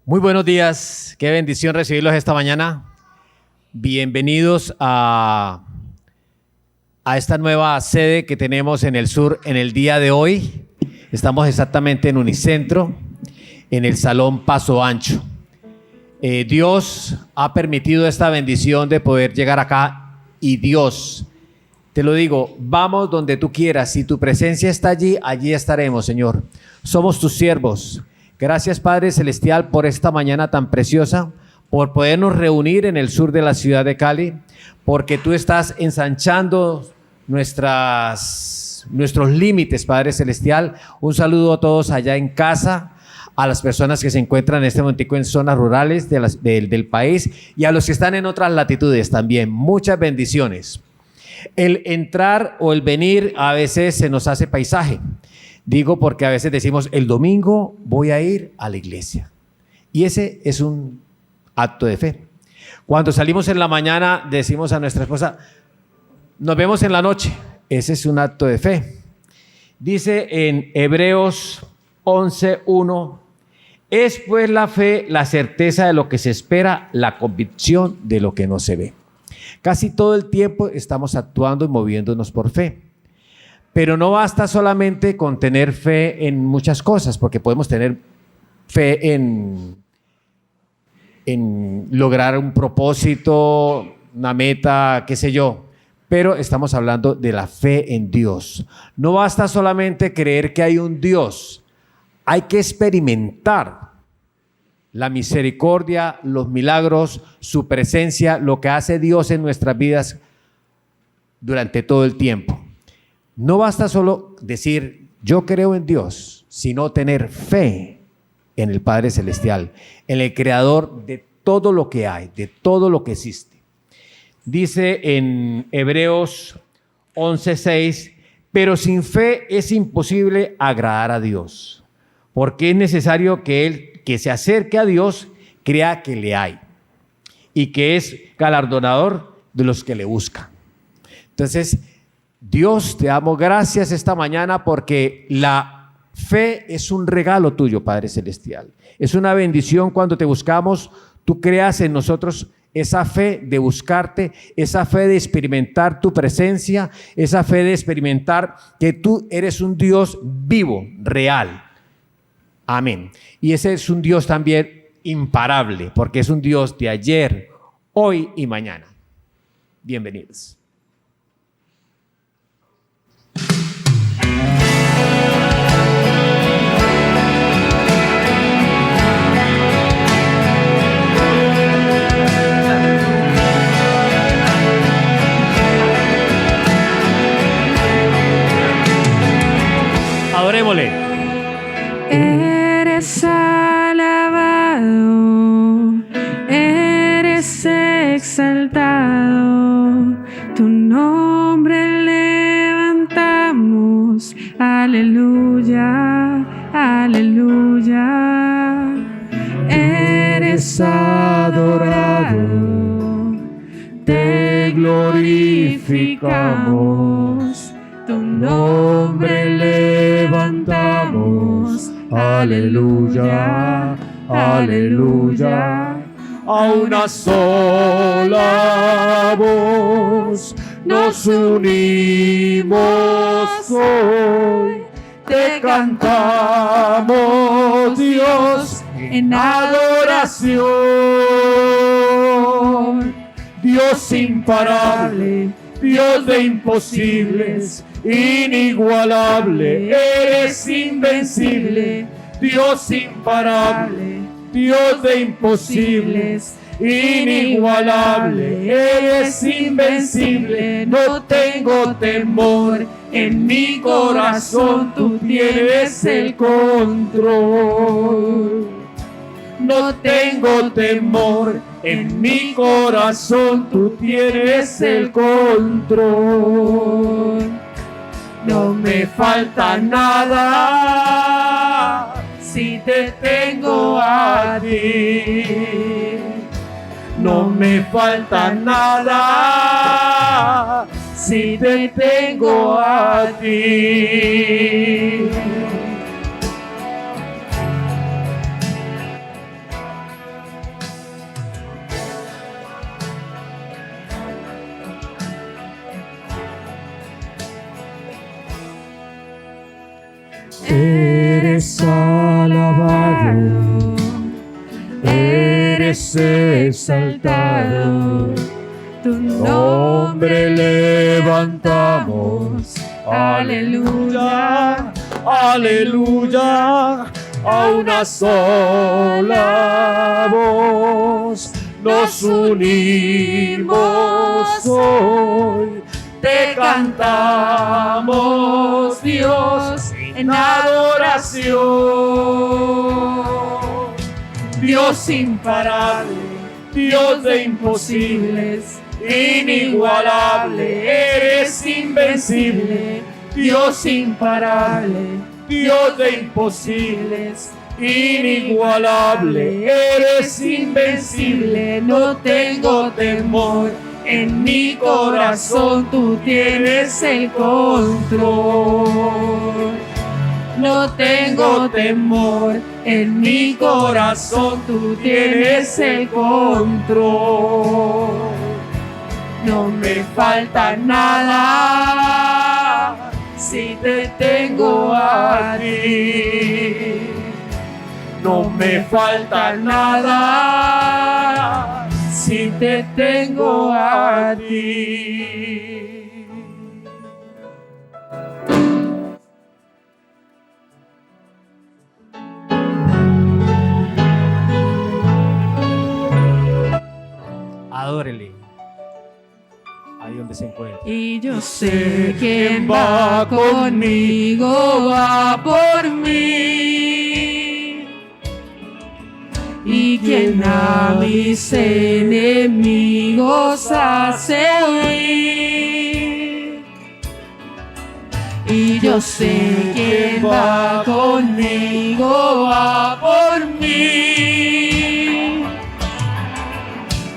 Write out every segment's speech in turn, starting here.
Muy buenos días, qué bendición recibirlos esta mañana. Bienvenidos a esta nueva sede que tenemos en el sur en el día de hoy. Estamos exactamente en Unicentro, en el Salón Paso Ancho. Dios ha permitido esta bendición de poder llegar acá y Dios, te lo digo, vamos donde tú quieras. Si tu presencia está allí, allí estaremos, Señor. Somos tus siervos. Gracias, Padre Celestial, por esta mañana tan preciosa, por podernos reunir en el sur de la ciudad de Cali, porque tú estás ensanchando nuestros límites, Padre Celestial. Un saludo a todos allá en casa, a las personas que se encuentran en este momento en zonas rurales del país y a los que están en otras latitudes también. Muchas bendiciones. El entrar o el venir a veces se nos hace paisaje. Digo porque a veces decimos, el domingo voy a ir a la iglesia. Y ese es un acto de fe. Cuando salimos en la mañana, decimos a nuestra esposa, nos vemos en la noche. Ese es un acto de fe. Dice en Hebreos 11:1, es pues la fe la certeza de lo que se espera, la convicción de lo que no se ve. Casi todo el tiempo estamos actuando y moviéndonos por fe. Pero no basta solamente con tener fe en muchas cosas, porque podemos tener fe en lograr un propósito, una meta, qué sé yo, pero estamos hablando de la fe en Dios. No basta solamente creer que hay un Dios, hay que experimentar la misericordia, los milagros, su presencia, lo que hace Dios en nuestras vidas durante todo el tiempo. No basta solo decir, yo creo en Dios, sino tener fe en el Padre Celestial, en el Creador de todo lo que hay, de todo lo que existe. Dice en Hebreos 11:6, pero sin fe es imposible agradar a Dios, porque es necesario que el que se acerque a Dios crea que le hay y que es galardonador de los que le buscan. Entonces, Dios, te damos gracias esta mañana porque la fe es un regalo tuyo, Padre Celestial. Es una bendición cuando te buscamos, tú creas en nosotros esa fe de buscarte, esa fe de experimentar tu presencia, esa fe de experimentar que tú eres un Dios vivo, real. Amén. Y ese es un Dios también imparable, porque es un Dios de ayer, hoy y mañana. Bienvenidos. Adorémosle. Eres alabado, eres exaltado, tu nombre levantamos, aleluya, aleluya. Eres adorado, te glorificamos, tu nombre levantamos, aleluya, aleluya. A una sola voz nos unimos hoy, te cantamos, Dios, en adoración. Dios imparable, Dios de imposibles, inigualable, eres invencible. Dios imparable, Dios de imposibles, inigualable, eres invencible. No tengo temor, en mi corazón tú tienes el control. No tengo temor, en mi corazón tú tienes el control. No me falta nada si te tengo a ti. No me falta nada si te tengo a ti. eres alabado, eres exaltado, tu nombre levantamos. Aleluya, aleluya, a una sola voz nos unimos hoy, te cantamos, Dios, en adoración. Dios imparable, Dios de imposibles, inigualable, eres invencible. Dios imparable, Dios de imposibles, inigualable, eres invencible. No tengo temor, en mi corazón tú tienes el control. No tengo temor, en mi corazón tú tienes el control. No me falta nada si te tengo a ti. No me falta nada si te tengo a ti. Adórele ahí donde se encuentra. Y yo sé quién va conmigo, va por mí. Y quien a mis enemigos hace huir. Y yo sé quién va conmigo, va por mí.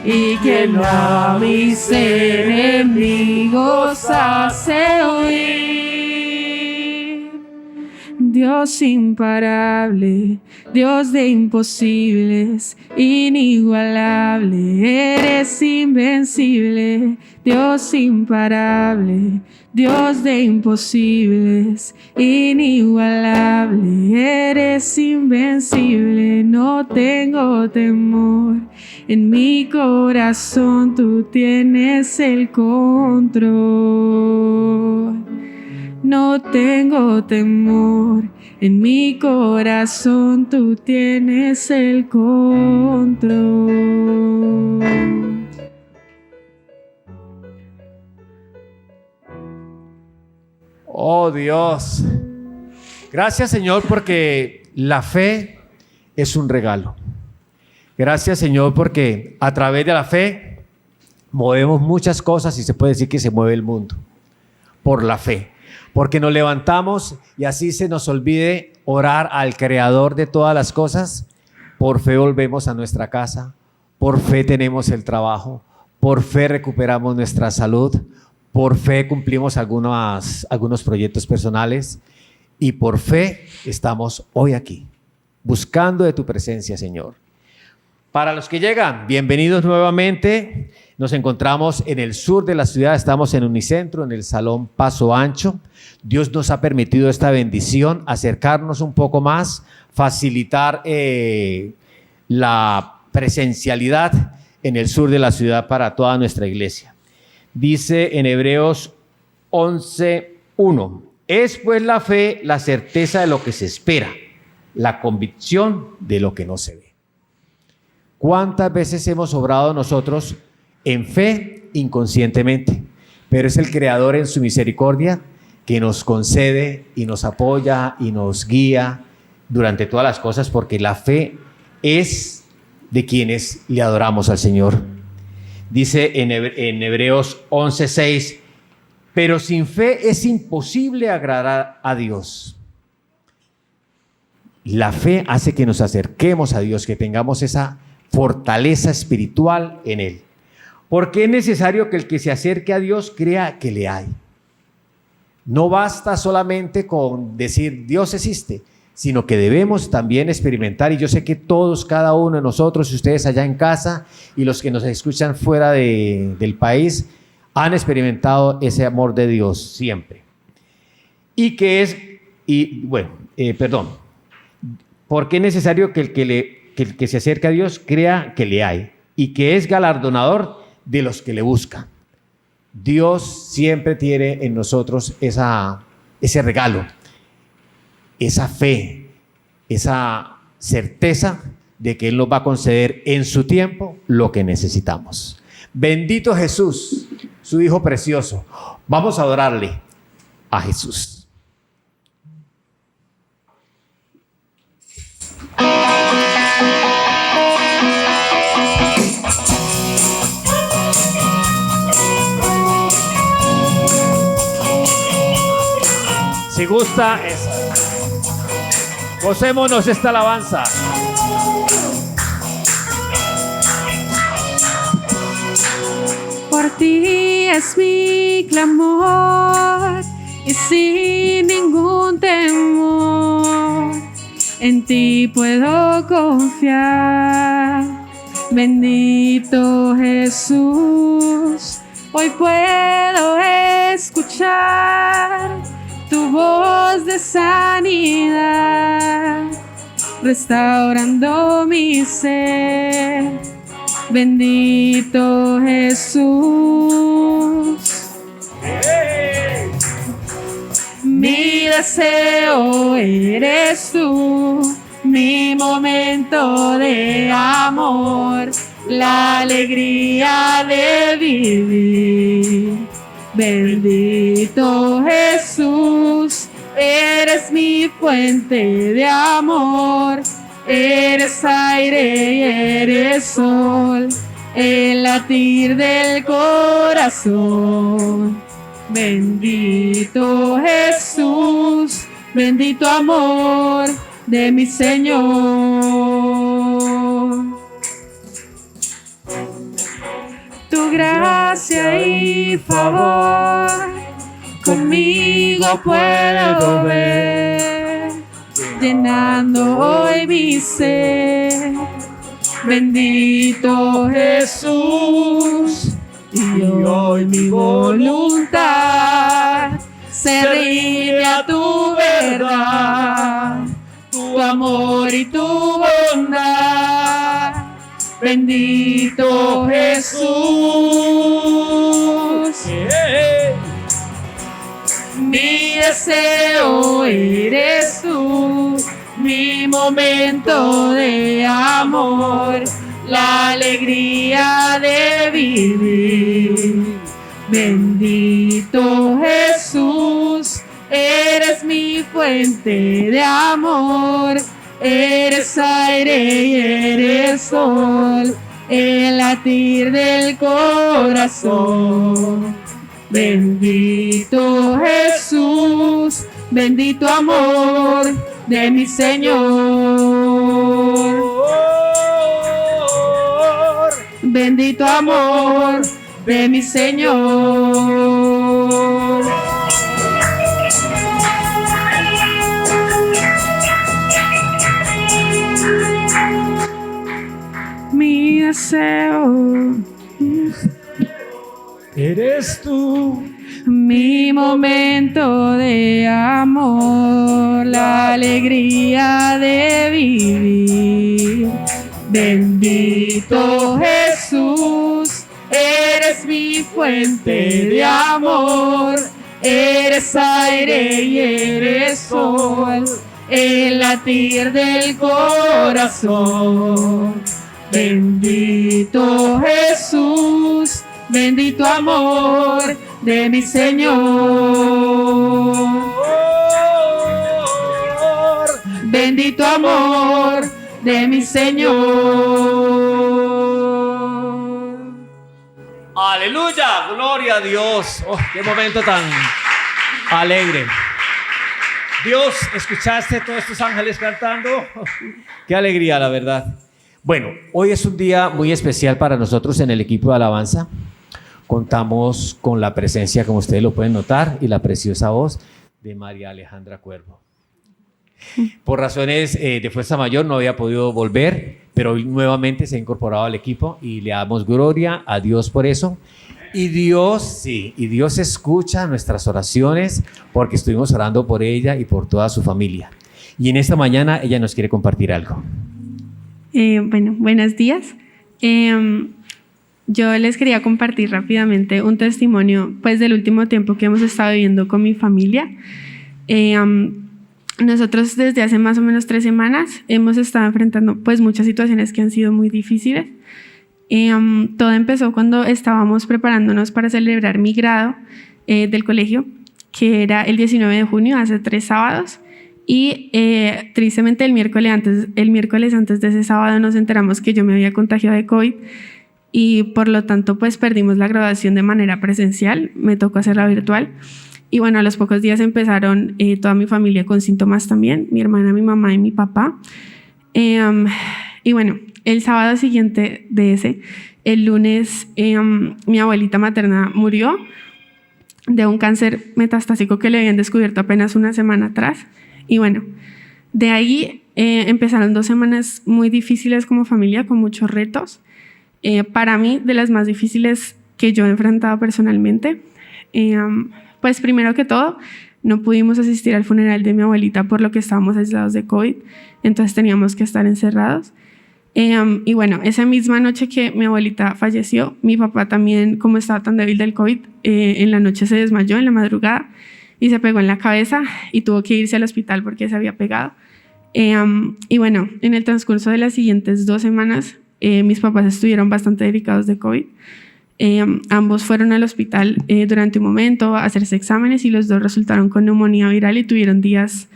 Y quien a mis enemigos hace huir. Dios imparable, Dios de imposibles, inigualable, eres invencible. Dios imparable, Dios de imposibles, inigualable, eres invencible. No tengo temor, en mi corazón tú tienes el control. No tengo temor, en mi corazón tú tienes el control. Oh Dios, gracias Señor porque la fe es un regalo. Gracias Señor porque a través de la fe movemos muchas cosas y se puede decir que se mueve el mundo por la fe. Porque nos levantamos y así se nos olvide orar al Creador de todas las cosas. Por fe volvemos a nuestra casa, por fe tenemos el trabajo, por fe recuperamos nuestra salud, por fe cumplimos algunos proyectos personales y por fe estamos hoy aquí, buscando de tu presencia, Señor. Para los que llegan, bienvenidos nuevamente. Nos encontramos en el sur de la ciudad, estamos en Unicentro, en el Salón Paso Ancho. Dios nos ha permitido esta bendición, acercarnos un poco más, facilitar la presencialidad en el sur de la ciudad para toda nuestra iglesia. Dice en Hebreos 11:1, es pues la fe la certeza de lo que se espera, la convicción de lo que no se ve. ¿Cuántas veces hemos obrado nosotros en fe inconscientemente? Pero es el Creador en su misericordia que nos concede y nos apoya y nos guía durante todas las cosas, porque la fe es de quienes le adoramos al Señor. Dice en Hebreos 11:6, pero sin fe es imposible agradar a Dios. La fe hace que nos acerquemos a Dios, que tengamos esa fortaleza espiritual en Él. Porque es necesario que el que se acerque a Dios crea que le hay. No basta solamente con decir Dios existe, sino que debemos también experimentar, y yo sé que todos, cada uno de nosotros, y ustedes allá en casa y los que nos escuchan fuera del país, han experimentado ese amor de Dios siempre. Porque es necesario que el que se acerca a Dios crea que le hay y que es galardonador de los que le buscan. Dios siempre tiene en nosotros ese regalo, esa fe, esa certeza de que Él nos va a conceder en su tiempo lo que necesitamos. Bendito Jesús, su Hijo precioso. Vamos a adorarle a Jesús. Si gusta, gocémonos esta alabanza. Por ti es mi clamor y sin ningún temor en ti puedo confiar. Bendito Jesús, hoy puedo escuchar tu voz de sanidad, restaurando mi ser. Bendito Jesús. Mi deseo eres tú, mi momento de amor, la alegría de vivir. Bendito Jesús, eres mi fuente de amor, eres aire y eres sol, el latir del corazón. Bendito Jesús, bendito amor de mi Señor. Tu gracia y favor conmigo puedo ver, llenando hoy mi ser. Bendito Jesús, y hoy mi voluntad se rinde a tu verdad, tu amor y tu bondad. Bendito Jesús, mi deseo eres tú, mi momento de amor, la alegría de vivir. Bendito Jesús, eres mi fuente de amor, eres aire y eres sol, el latir del corazón. Bendito Jesús, bendito amor de mi Señor. Bendito amor de mi Señor. Mi deseo Eres tú, mi momento de amor, la alegría de vivir. Bendito Jesús, eres mi fuente de amor, eres aire y eres sol, el latir del corazón. Bendito Jesús, bendito amor de mi Señor. Bendito amor de mi Señor. aleluya, gloria a Dios. Oh, qué momento tan alegre. Dios, ¿escuchaste a todos estos ángeles cantando? Oh, qué alegría, la verdad. Bueno, hoy es un día muy especial para nosotros en el equipo de alabanza. Contamos con la presencia, como ustedes lo pueden notar, y la preciosa voz de María Alejandra Cuervo. Por razones de fuerza mayor no había podido volver, pero hoy nuevamente se ha incorporado al equipo y le damos gloria a Dios por eso. Y Dios escucha nuestras oraciones porque estuvimos orando por ella y por toda su familia. Y en esta mañana ella nos quiere compartir algo. Bueno, buenos días. Yo les quería compartir rápidamente un testimonio pues, del último tiempo que hemos estado viviendo con mi familia. Nosotros desde hace más o menos 3 semanas hemos estado enfrentando pues, muchas situaciones que han sido muy difíciles. Todo empezó cuando estábamos preparándonos para celebrar mi grado del colegio, que era el 19 de junio, hace 3 sábados. Y tristemente el miércoles antes de ese sábado nos enteramos que yo me había contagiado de COVID y por lo tanto pues perdimos la graduación de manera presencial, me tocó hacerla virtual. Y bueno, a los pocos días empezaron toda mi familia con síntomas también, mi hermana, mi mamá y mi papá. Y bueno, el sábado siguiente de ese, el lunes, mi abuelita materna murió de un cáncer metastásico que le habían descubierto apenas una semana atrás. Y bueno, de ahí empezaron 2 semanas muy difíciles como familia, con muchos retos. Para mí, de las más difíciles que yo he enfrentado personalmente. Pues primero que todo, no pudimos asistir al funeral de mi abuelita por lo que estábamos aislados de COVID, entonces teníamos que estar encerrados. Y bueno, esa misma noche que mi abuelita falleció, mi papá también, como estaba tan débil del COVID, en la noche se desmayó en la madrugada y se pegó en la cabeza y tuvo que irse al hospital porque se había pegado. Y bueno, en el transcurso de las siguientes 2 semanas, mis papás estuvieron bastante delicados de COVID. Ambos fueron al hospital durante un momento a hacerse exámenes y los 2 resultaron con neumonía viral y tuvieron días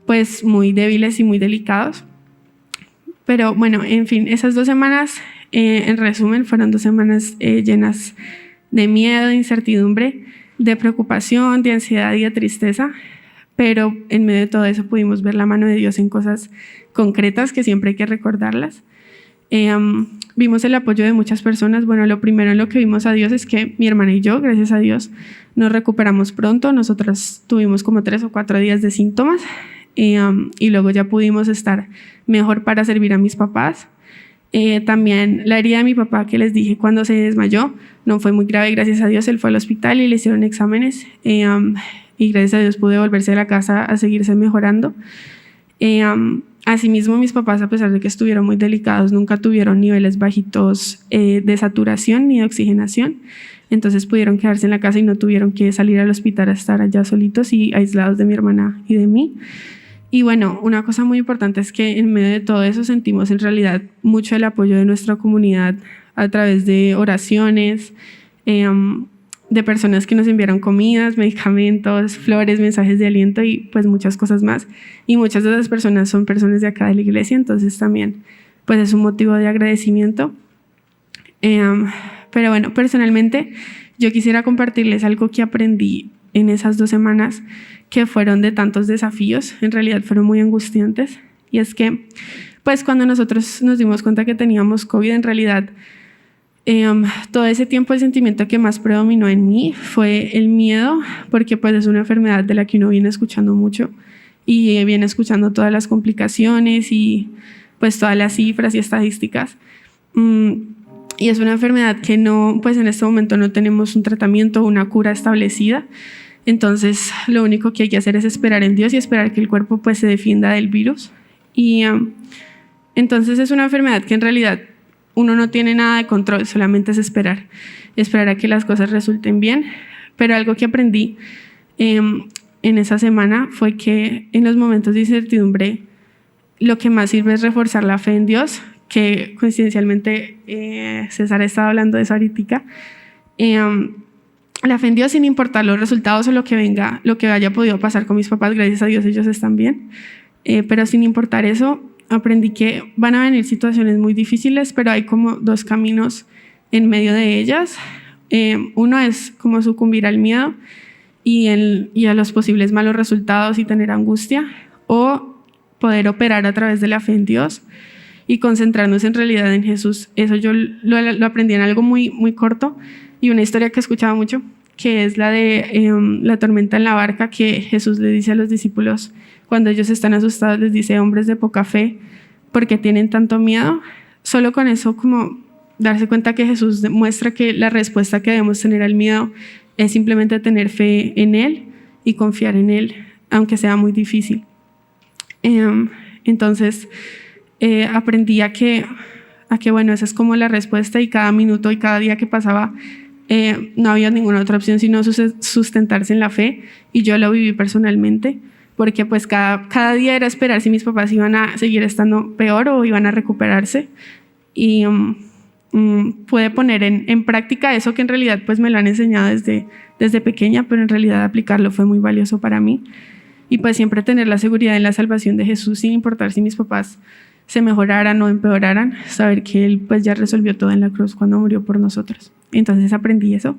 pues muy débiles y muy delicados. Pero bueno, en fin, esas 2 semanas, en resumen, fueron 2 semanas llenas de miedo, de incertidumbre, de preocupación, de ansiedad y de tristeza, pero en medio de todo eso pudimos ver la mano de Dios en cosas concretas que siempre hay que recordarlas. Vimos el apoyo de muchas personas. Bueno, lo primero en lo que vimos a Dios es que mi hermana y yo, gracias a Dios, nos recuperamos pronto. Nosotras tuvimos como 3 o 4 días de síntomas y luego ya pudimos estar mejor para servir a mis papás. También la herida de mi papá que les dije cuando se desmayó no fue muy grave, gracias a Dios. Él fue al hospital y le hicieron exámenes y gracias a Dios pude volverse a la casa a seguirse mejorando. Asimismo, mis papás, a pesar de que estuvieron muy delicados, nunca tuvieron niveles bajitos de saturación ni de oxigenación, entonces pudieron quedarse en la casa y no tuvieron que salir al hospital a estar allá solitos y aislados de mi hermana y de mí. Y bueno, una cosa muy importante es que en medio de todo eso sentimos en realidad mucho el apoyo de nuestra comunidad a través de oraciones, de personas que nos enviaron comidas, medicamentos, flores, mensajes de aliento y pues muchas cosas más. Y muchas de esas personas son personas de acá de la iglesia, entonces también pues es un motivo de agradecimiento. Pero bueno, personalmente yo quisiera compartirles algo que aprendí en esas 2 semanas que fueron de tantos desafíos, en realidad fueron muy angustiantes. Y es que pues cuando nosotros nos dimos cuenta que teníamos COVID, en realidad todo ese tiempo el sentimiento que más predominó en mí fue el miedo, porque pues es una enfermedad de la que uno viene escuchando mucho y viene escuchando todas las complicaciones y pues todas las cifras y estadísticas. Y es una enfermedad que no, pues en este momento no tenemos un tratamiento o una cura establecida. Entonces lo único que hay que hacer es esperar en Dios y esperar que el cuerpo pues se defienda del virus. Y entonces es una enfermedad que en realidad uno no tiene nada de control, solamente es esperar a que las cosas resulten bien. Pero algo que aprendí en esa semana fue que en los momentos de incertidumbre lo que más sirve es reforzar la fe en Dios, que coincidencialmente César estaba hablando de eso ahorita. La fe en Dios sin importar los resultados o lo que venga, lo que haya podido pasar con mis papás, gracias a Dios ellos están bien, pero sin importar eso, aprendí que van a venir situaciones muy difíciles, pero hay como 2 caminos en medio de ellas. Uno es como sucumbir al miedo y a los posibles malos resultados y tener angustia, o poder operar a través de la fe en Dios y concentrarnos en realidad en Jesús. Eso yo lo aprendí en algo muy, muy corto y una historia que he escuchado mucho, que es la de la tormenta en la barca, que Jesús le dice a los discípulos cuando ellos están asustados, les dice: hombres de poca fe, ¿por qué tienen tanto miedo? Solo con eso como darse cuenta que Jesús demuestra que la respuesta que debemos tener al miedo es simplemente tener fe en Él y confiar en Él, aunque sea muy difícil. Entonces aprendí a que, bueno, esa es como la respuesta, y cada minuto y cada día que pasaba no había ninguna otra opción sino sustentarse en la fe, y yo lo viví personalmente, porque pues cada día era esperar si mis papás iban a seguir estando peor o iban a recuperarse, y pude poner en práctica eso que en realidad pues me lo han enseñado desde pequeña, pero en realidad aplicarlo fue muy valioso para mí. Y pues siempre tener la seguridad en la salvación de Jesús, sin importar si mis papás se mejoraran o empeoraran, saber que Él pues ya resolvió todo en la cruz cuando murió por nosotros. Entonces aprendí eso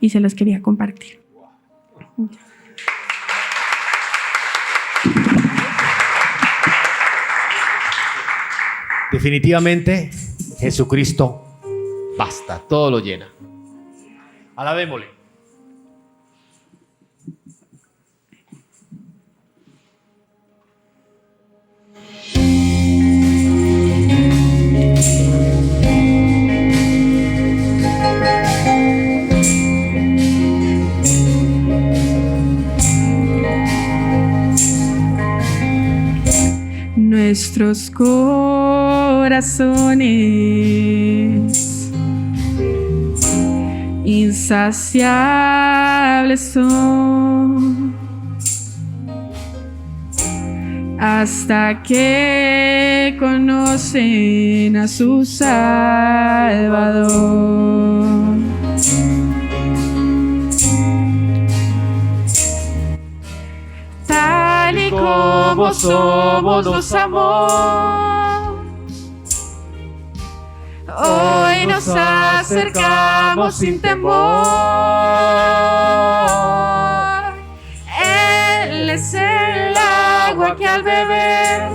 y se los quería compartir. Definitivamente, Jesucristo basta, todo lo llena. Alabémosle. Nuestros corazones insaciables son hasta que conocen a su Salvador. Tal y como somos nos amó, hoy nos acercamos sin temor. Él es el agua que al beber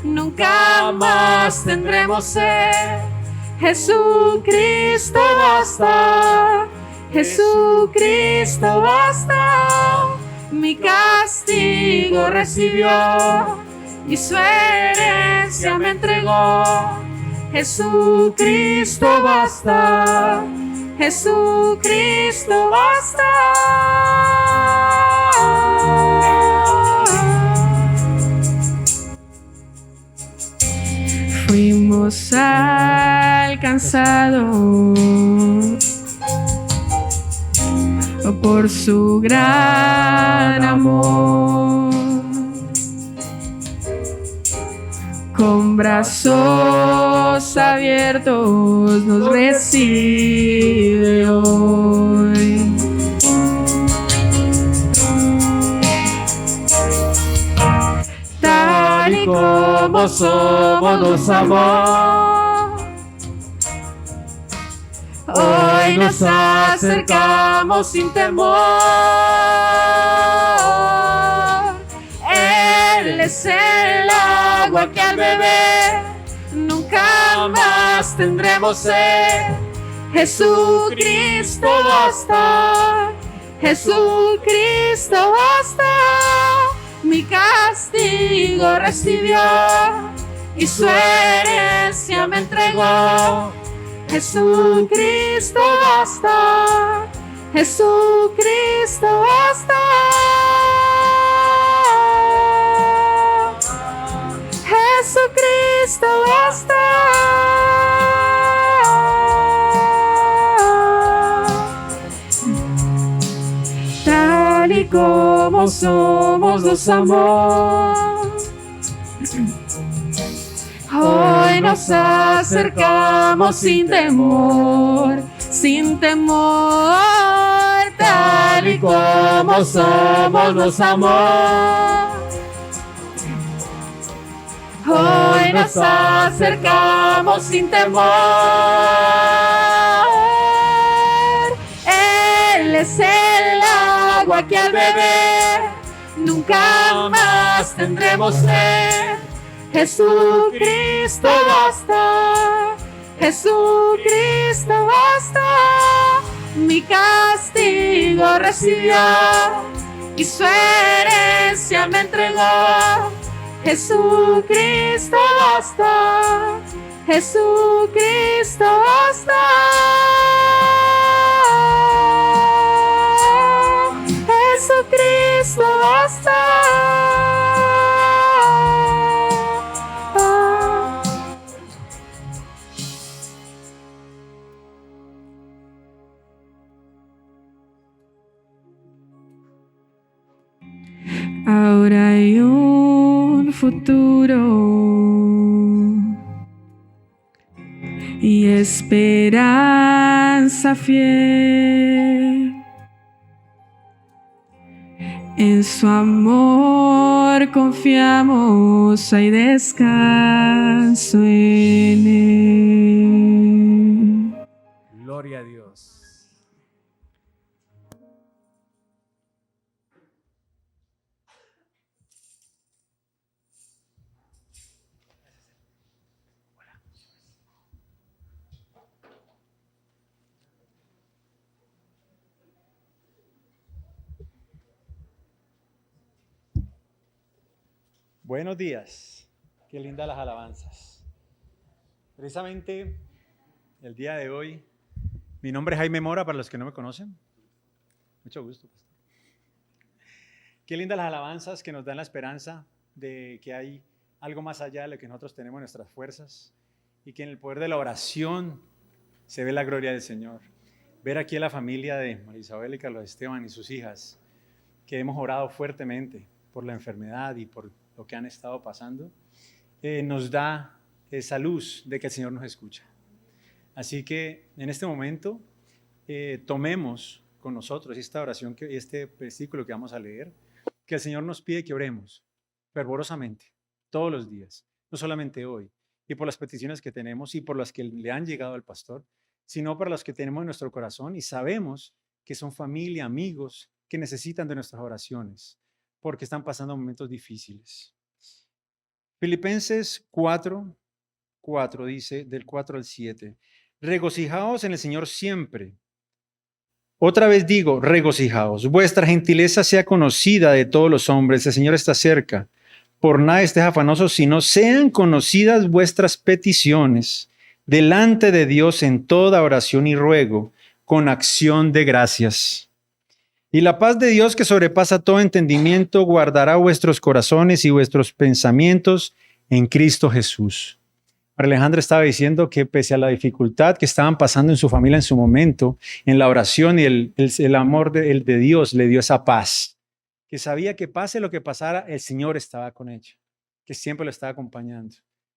nunca más tendremos sed. Jesucristo basta, Jesucristo basta. Mi castigo recibió y su herencia me entregó. Jesucristo basta, Jesucristo basta. Fuimos alcanzados por su gran amor. Con brazos abiertos nos recibe hoy. Tal y como somos nos amó, hoy nos acercamos sin temor. Él es el agua que al beber nunca más tendremos sed. Jesucristo basta, Jesucristo basta. Mi castigo recibió y su herencia me entregó. Jesucristo basta, Jesucristo basta. Jesucristo basta. Tal y como somos nos amó, hoy nos acercamos sin temor, sin temor. Tal y como somos nos amó, hoy nos acercamos sin temor. Él es el agua que al beber nunca más tendremos sed. Jesucristo basta, Jesucristo basta. Mi castigo recibió y su herencia me entregó. Jesucristo basta, Jesucristo basta. Jesucristo basta. ahora hay un futuro y esperanza fiel. En su amor confiamos, hay descanso en él. Gloria a Dios. Buenos días, qué lindas las alabanzas. Precisamente el día de hoy, mi nombre es Jaime Mora, para los que no me conocen. Mucho gusto. Qué lindas las alabanzas que nos dan la esperanza de que hay algo más allá de lo que nosotros tenemos en nuestras fuerzas y que en el poder de la oración se ve la gloria del Señor. Ver aquí a la familia de María Isabel y Carlos Esteban y sus hijas, que hemos orado fuertemente por la enfermedad y por lo que han estado pasando, nos da esa luz de que el Señor nos escucha. Así que en este momento tomemos con nosotros esta oración, este versículo que vamos a leer, que el Señor nos pide que oremos fervorosamente todos los días, no solamente hoy, y por las peticiones que tenemos y por las que le han llegado al pastor, sino por las que tenemos en nuestro corazón y sabemos que son familia, amigos que necesitan de nuestras oraciones porque están pasando momentos difíciles. Filipenses 4:4 dice, del 4 al 7, regocijaos en el Señor siempre. Otra vez digo, regocijaos. Vuestra gentileza sea conocida de todos los hombres. El Señor está cerca. Por nada estéis afanosos, sino sean conocidas vuestras peticiones delante de Dios en toda oración y ruego, con acción de gracias. Y la paz de Dios, que sobrepasa todo entendimiento, guardará vuestros corazones y vuestros pensamientos en Cristo Jesús. Alejandra estaba diciendo que pese a la dificultad que estaban pasando en su familia en su momento, en la oración y el amor de Dios le dio esa paz, que sabía que pase lo que pasara, el Señor estaba con ella, que siempre lo estaba acompañando.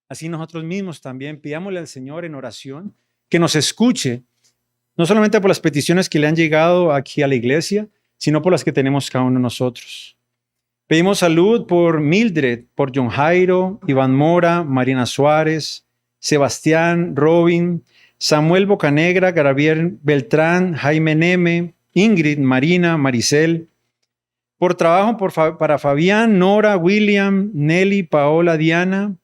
Así nosotros mismos también pidámosle al Señor en oración que nos escuche, no solamente por las peticiones que le han llegado aquí a la iglesia, sino por las que tenemos cada uno de nosotros. Pedimos salud por Mildred, por John Jairo, Iván Mora, Marina Suárez, Sebastián, Robin, Samuel Bocanegra, Gabriel Beltrán, Jaime Neme, Ingrid, Marina, Maricel. Por trabajo para Fabián, Nora, William, Nelly, Paola, Diana.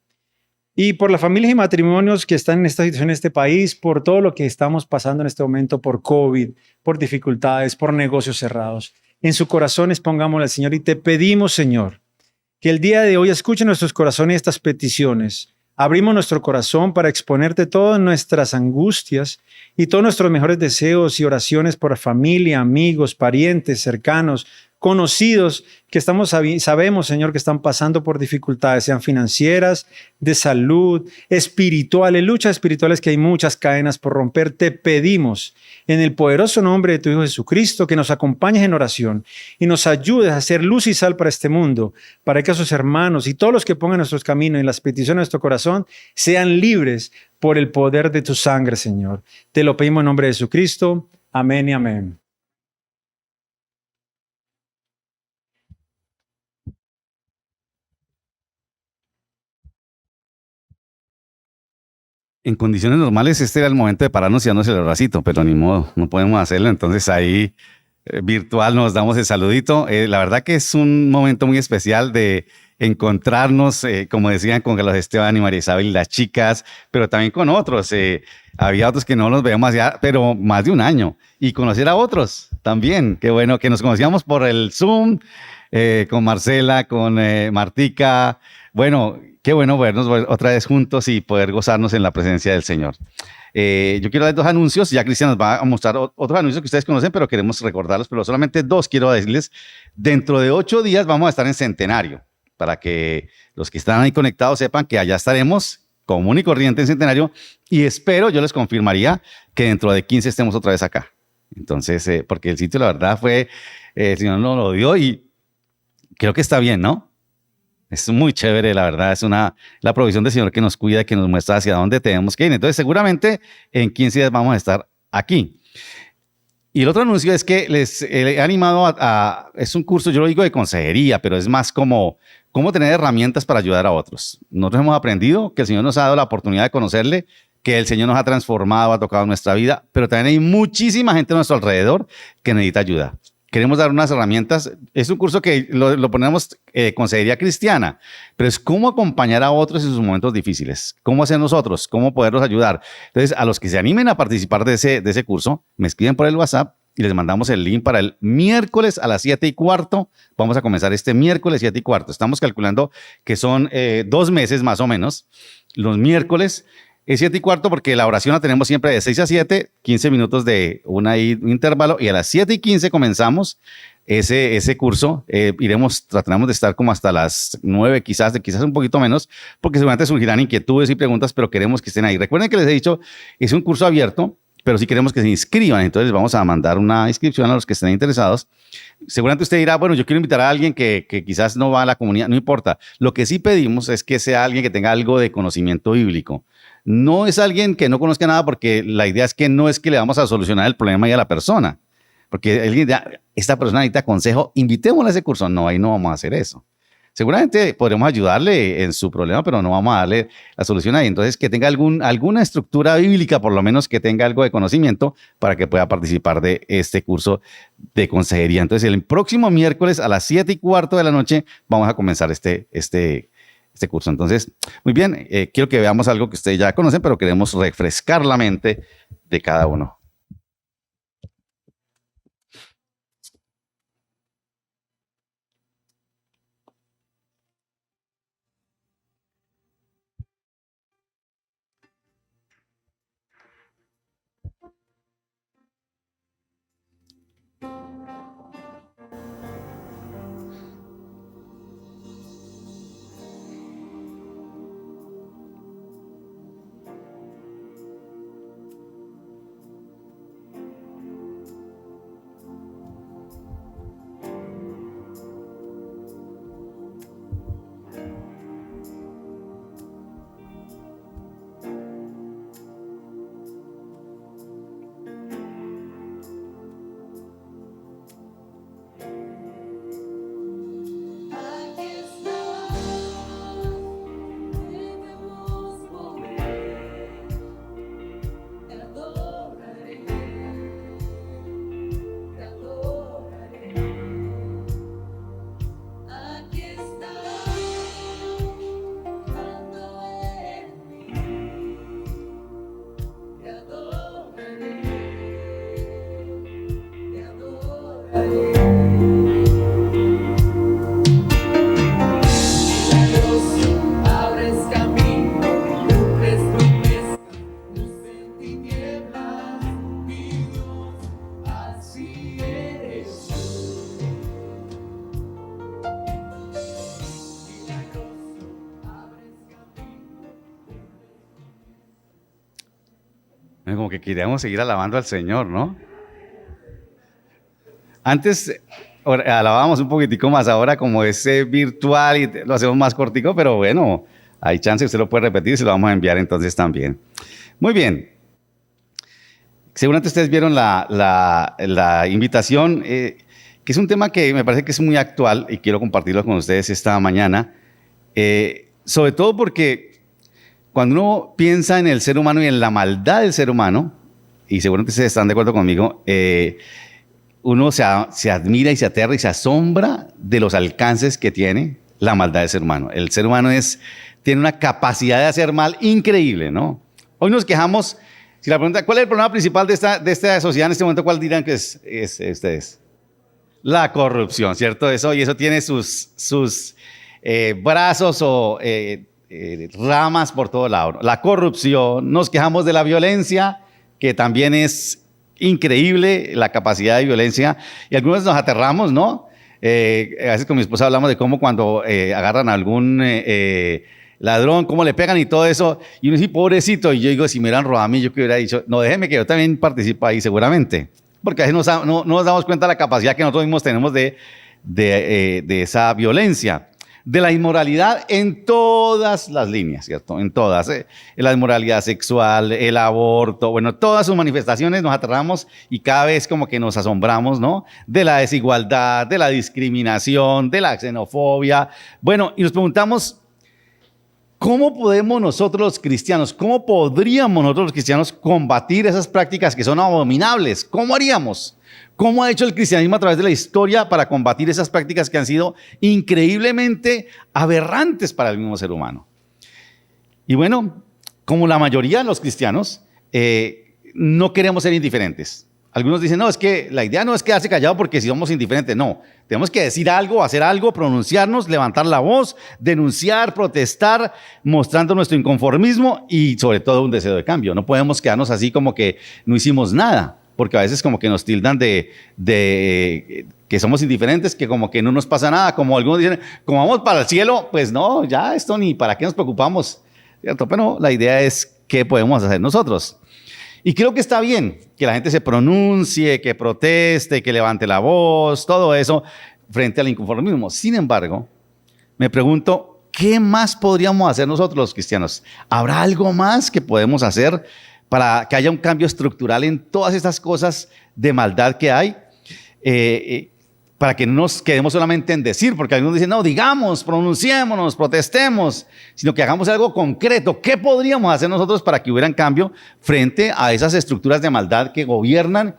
Y por las familias y matrimonios que están en esta situación en este país, por todo lo que estamos pasando en este momento, por COVID, por dificultades, por negocios cerrados. En sus corazones pongámosle al Señor y te pedimos, Señor, que el día de hoy escuche nuestros corazones estas peticiones. Abrimos nuestro corazón para exponerte todas nuestras angustias y todos nuestros mejores deseos y oraciones por familia, amigos, parientes, cercanos, conocidos que sabemos, Señor, que están pasando por dificultades, sean financieras, de salud, espirituales, luchas espirituales, que hay muchas cadenas por romper. Te pedimos en el poderoso nombre de tu Hijo Jesucristo que nos acompañes en oración y nos ayudes a ser luz y sal para este mundo, para que esos hermanos y todos los que pongan nuestros caminos y las peticiones de nuestro corazón sean libres por el poder de tu sangre, Señor. Te lo pedimos en nombre de Jesucristo. Amén y amén. En condiciones normales este era el momento de pararnos y darnos el abracito, pero ni modo, no podemos hacerlo. Entonces ahí virtual nos damos el saludito. La verdad que es un momento muy especial de encontrarnos, como decían, con Carlos Esteban y María Isabel y las chicas, pero también con otros. Había otros que no los veíamos ya, pero más de un año. Y conocer a otros también. Qué bueno que nos conocíamos por el Zoom, con Marcela, con Martica. Bueno, qué bueno vernos otra vez juntos y poder gozarnos en la presencia del Señor. Yo quiero dar dos anuncios. Ya Cristian nos va a mostrar otros anuncios que ustedes conocen, pero queremos recordarlos, pero solamente dos quiero decirles. Dentro de 8 días vamos a estar en Centenario, para que los que están ahí conectados sepan que allá estaremos común y corriente en Centenario, y espero, yo les confirmaría, que dentro de 15 estemos otra vez acá. Entonces, porque el sitio, la verdad, el Señor nos lo dio y creo que está bien, ¿no? Es muy chévere, la verdad. Es la provisión del Señor que nos cuida, que nos muestra hacia dónde tenemos que ir. Entonces, seguramente en 15 días vamos a estar aquí. Y el otro anuncio es que les he animado es un curso, yo lo digo de consejería, pero es más como cómo tener herramientas para ayudar a otros. Nosotros hemos aprendido que el Señor nos ha dado la oportunidad de conocerle, que el Señor nos ha transformado, ha tocado nuestra vida, pero también hay muchísima gente a nuestro alrededor que necesita ayuda. Queremos dar unas herramientas. Es un curso que lo ponemos consejería cristiana, pero es cómo acompañar a otros en sus momentos difíciles. ¿Cómo hacer nosotros? ¿Cómo poderlos ayudar? Entonces, a los que se animen a participar de ese curso, me escriben por el WhatsApp y les mandamos el link para el miércoles a las 7:15. Vamos a comenzar este miércoles 7:15. Estamos calculando que son 2 meses más o menos. Los miércoles es 7:15 porque la oración la tenemos siempre de 6 a 7, 15 minutos de un intervalo, y a las 7:15 comenzamos ese curso. Trataremos de estar como hasta las 9, quizás un poquito menos, porque seguramente surgirán inquietudes y preguntas, pero queremos que estén ahí. Recuerden que les he dicho, es un curso abierto, pero sí queremos que se inscriban, entonces vamos a mandar una inscripción a los que estén interesados. Seguramente usted dirá, bueno, yo quiero invitar a alguien que quizás no va a la comunidad, no importa. Lo que sí pedimos es que sea alguien que tenga algo de conocimiento bíblico. No es alguien que no conozca nada, porque la idea es que no es que le vamos a solucionar el problema a la persona, porque alguien dirá, esta persona necesita consejo, invitémosla a ese curso. No, ahí no vamos a hacer eso. Seguramente podremos ayudarle en su problema, pero no vamos a darle la solución ahí. Entonces, que tenga alguna estructura bíblica, por lo menos que tenga algo de conocimiento para que pueda participar de este curso de consejería. Entonces, el próximo miércoles a las 7:15 de la noche vamos a comenzar este curso. Entonces, muy bien, quiero que veamos algo que ustedes ya conocen, pero queremos refrescar la mente de cada uno. Como que queríamos seguir alabando al Señor, ¿no? Antes alabábamos un poquitico más, ahora como es virtual y lo hacemos más cortico, pero bueno, hay chance, usted lo puede repetir y se lo vamos a enviar entonces también. Muy bien. Seguramente ustedes vieron la invitación, que es un tema que me parece que es muy actual y quiero compartirlo con ustedes esta mañana, sobre todo porque cuando uno piensa en el ser humano y en la maldad del ser humano, y seguramente ustedes están de acuerdo conmigo, uno se admira y se aterra y se asombra de los alcances que tiene la maldad del ser humano. El ser humano tiene una capacidad de hacer mal increíble, ¿no? Hoy nos quejamos, si la pregunta, ¿cuál es el problema principal de esta sociedad en este momento? ¿Cuál dirán que es ustedes? La corrupción, ¿cierto? Eso tiene sus brazos o ramas por todo lado. La corrupción, nos quejamos de la violencia, que también es increíble la capacidad de violencia, y algunos nos aterramos, ¿no? A veces con mi esposa hablamos de cómo cuando agarran a algún ladrón, cómo le pegan y todo eso, y uno dice, pobrecito, y yo digo, si me hubieran robado a mí, yo que hubiera dicho, no, déjeme que yo también participo ahí seguramente, porque a veces no nos damos cuenta de la capacidad que nosotros mismos tenemos de esa violencia. de la inmoralidad en todas las líneas, ¿cierto? En todas. La inmoralidad sexual, el aborto, bueno, todas sus manifestaciones nos aterramos y cada vez como que nos asombramos, ¿no? De la desigualdad, de la discriminación, de la xenofobia. Bueno, y nos preguntamos, ¿cómo podemos nosotros los cristianos, cómo podríamos nosotros los cristianos combatir esas prácticas que son abominables? ¿Cómo haríamos? ¿Cómo ha hecho el cristianismo a través de la historia para combatir esas prácticas que han sido increíblemente aberrantes para el mismo ser humano? Y bueno, como la mayoría de los cristianos, no queremos ser indiferentes. Algunos dicen, no, es que la idea no es quedarse callado porque si somos indiferentes, no. Tenemos que decir algo, hacer algo, pronunciarnos, levantar la voz, denunciar, protestar, mostrando nuestro inconformismo y sobre todo un deseo de cambio. No podemos quedarnos así como que no hicimos nada, porque a veces como que nos tildan de que somos indiferentes, que como que no nos pasa nada, como algunos dicen, como vamos para el cielo, pues no, ya esto ni para qué nos preocupamos, ¿cierto? Pero la idea es qué podemos hacer nosotros. Y creo que está bien que la gente se pronuncie, que proteste, que levante la voz, todo eso frente al inconformismo. Sin embargo, me pregunto, ¿qué más podríamos hacer nosotros los cristianos? ¿Habrá algo más que podemos hacer para que haya un cambio estructural en todas estas cosas de maldad que hay? Para que no nos quedemos solamente en decir, porque algunos dicen, no, digamos, pronunciémonos, protestemos, sino que hagamos algo concreto. ¿Qué podríamos hacer nosotros para que hubiera un cambio frente a esas estructuras de maldad que gobiernan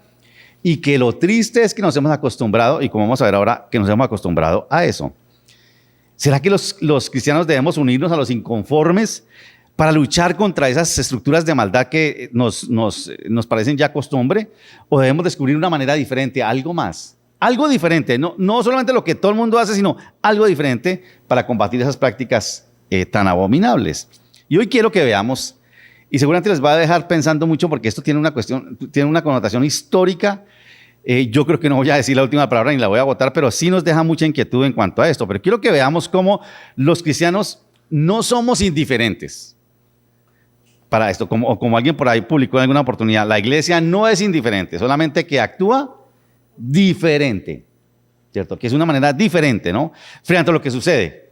y que lo triste es que nos hemos acostumbrado, y como vamos a ver ahora, que nos hemos acostumbrado a eso? ¿Será que los cristianos debemos unirnos a los inconformes para luchar contra esas estructuras de maldad que nos parecen ya costumbre? ¿O debemos descubrir una manera diferente, algo más? Algo diferente, no solamente lo que todo el mundo hace, sino algo diferente para combatir esas prácticas tan abominables. Y hoy quiero que veamos, y seguramente les va a dejar pensando mucho porque esto tiene una connotación histórica. Yo creo que no voy a decir la última palabra ni la voy a votar, pero sí nos deja mucha inquietud en cuanto a esto. Pero quiero que veamos cómo los cristianos no somos indiferentes para esto. Como alguien por ahí publicó en alguna oportunidad, la iglesia no es indiferente, solamente que actúa diferente, ¿cierto? Que es una manera diferente, ¿no? Frente a lo que sucede.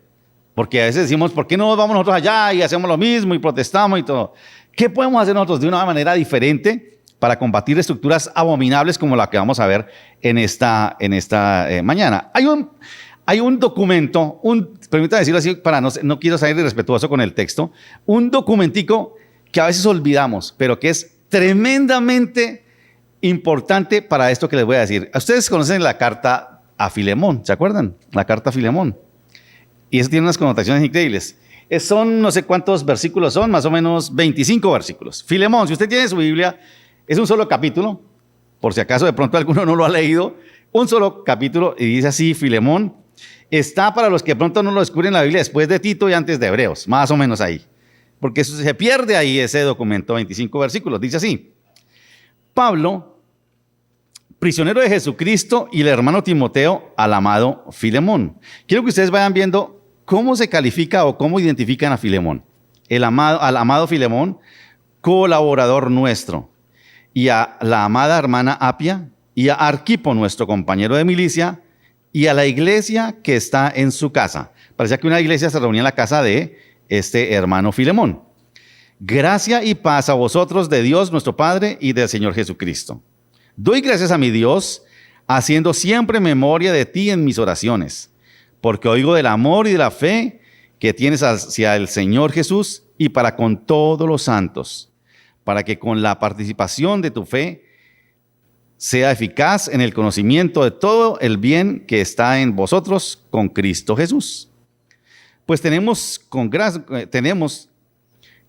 Porque a veces decimos, ¿por qué no vamos nosotros allá y hacemos lo mismo y protestamos y todo? ¿Qué podemos hacer nosotros de una manera diferente para combatir estructuras abominables como la que vamos a ver en esta mañana? Hay un documento, permítame decirlo así, no quiero ser irrespetuoso con el texto, un documentico que a veces olvidamos, pero que es tremendamente importante para esto que les voy a decir. Ustedes conocen la carta a Filemón, ¿se acuerdan? La carta a Filemón. Y eso tiene unas connotaciones increíbles. Son no sé cuántos versículos son, más o menos 25 versículos. Filemón, si usted tiene su Biblia, es un solo capítulo, por si acaso de pronto alguno no lo ha leído, un solo capítulo y dice así, Filemón, está para los que de pronto no lo descubren en la Biblia después de Tito y antes de Hebreos, más o menos ahí. Porque eso se pierde ahí ese documento, 25 versículos, dice así. Pablo, prisionero de Jesucristo, y el hermano Timoteo al amado Filemón. Quiero que ustedes vayan viendo cómo se califica o cómo identifican a Filemón. Al amado Filemón, colaborador nuestro, y a la amada hermana Apia, y a Arquipo, nuestro compañero de milicia, y a la iglesia que está en su casa. Parecía que una iglesia se reunía en la casa de este hermano Filemón. Gracia y paz a vosotros de Dios nuestro Padre y del Señor Jesucristo. Doy gracias a mi Dios, haciendo siempre memoria de ti en mis oraciones, porque oigo del amor y de la fe que tienes hacia el Señor Jesús y para con todos los santos, para que con la participación de tu fe sea eficaz en el conocimiento de todo el bien que está en vosotros con Cristo Jesús. Pues tenemos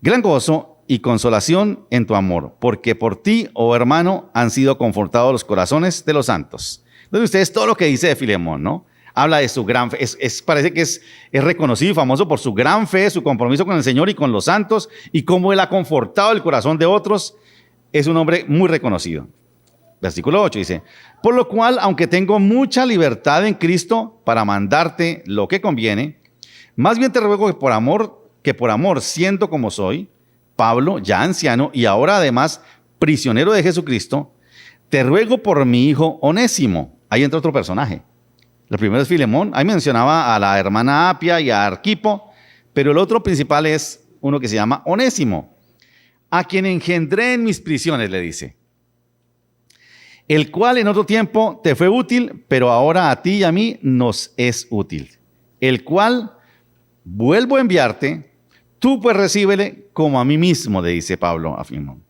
gran gozo y consolación en tu amor, porque por ti, oh hermano, han sido confortados los corazones de los santos. Entonces ustedes todo lo que dice de Filemón, ¿no? Habla de su gran fe, parece que es reconocido y famoso por su gran fe, su compromiso con el Señor y con los santos, y cómo él ha confortado el corazón de otros. Es un hombre muy reconocido. Versículo 8 dice, por lo cual, aunque tengo mucha libertad en Cristo para mandarte lo que conviene, más bien te ruego que por amor, siendo como soy, Pablo, ya anciano y ahora además prisionero de Jesucristo, te ruego por mi hijo Onésimo. Ahí entra otro personaje. El primero es Filemón. Ahí mencionaba a la hermana Apia y a Arquipo, pero el otro principal es uno que se llama Onésimo, a quien engendré en mis prisiones, le dice. El cual en otro tiempo te fue útil, pero ahora a ti y a mí nos es útil. El cual vuelvo a enviarte, tú pues recíbele como a mí mismo, le dice Pablo a Filemón.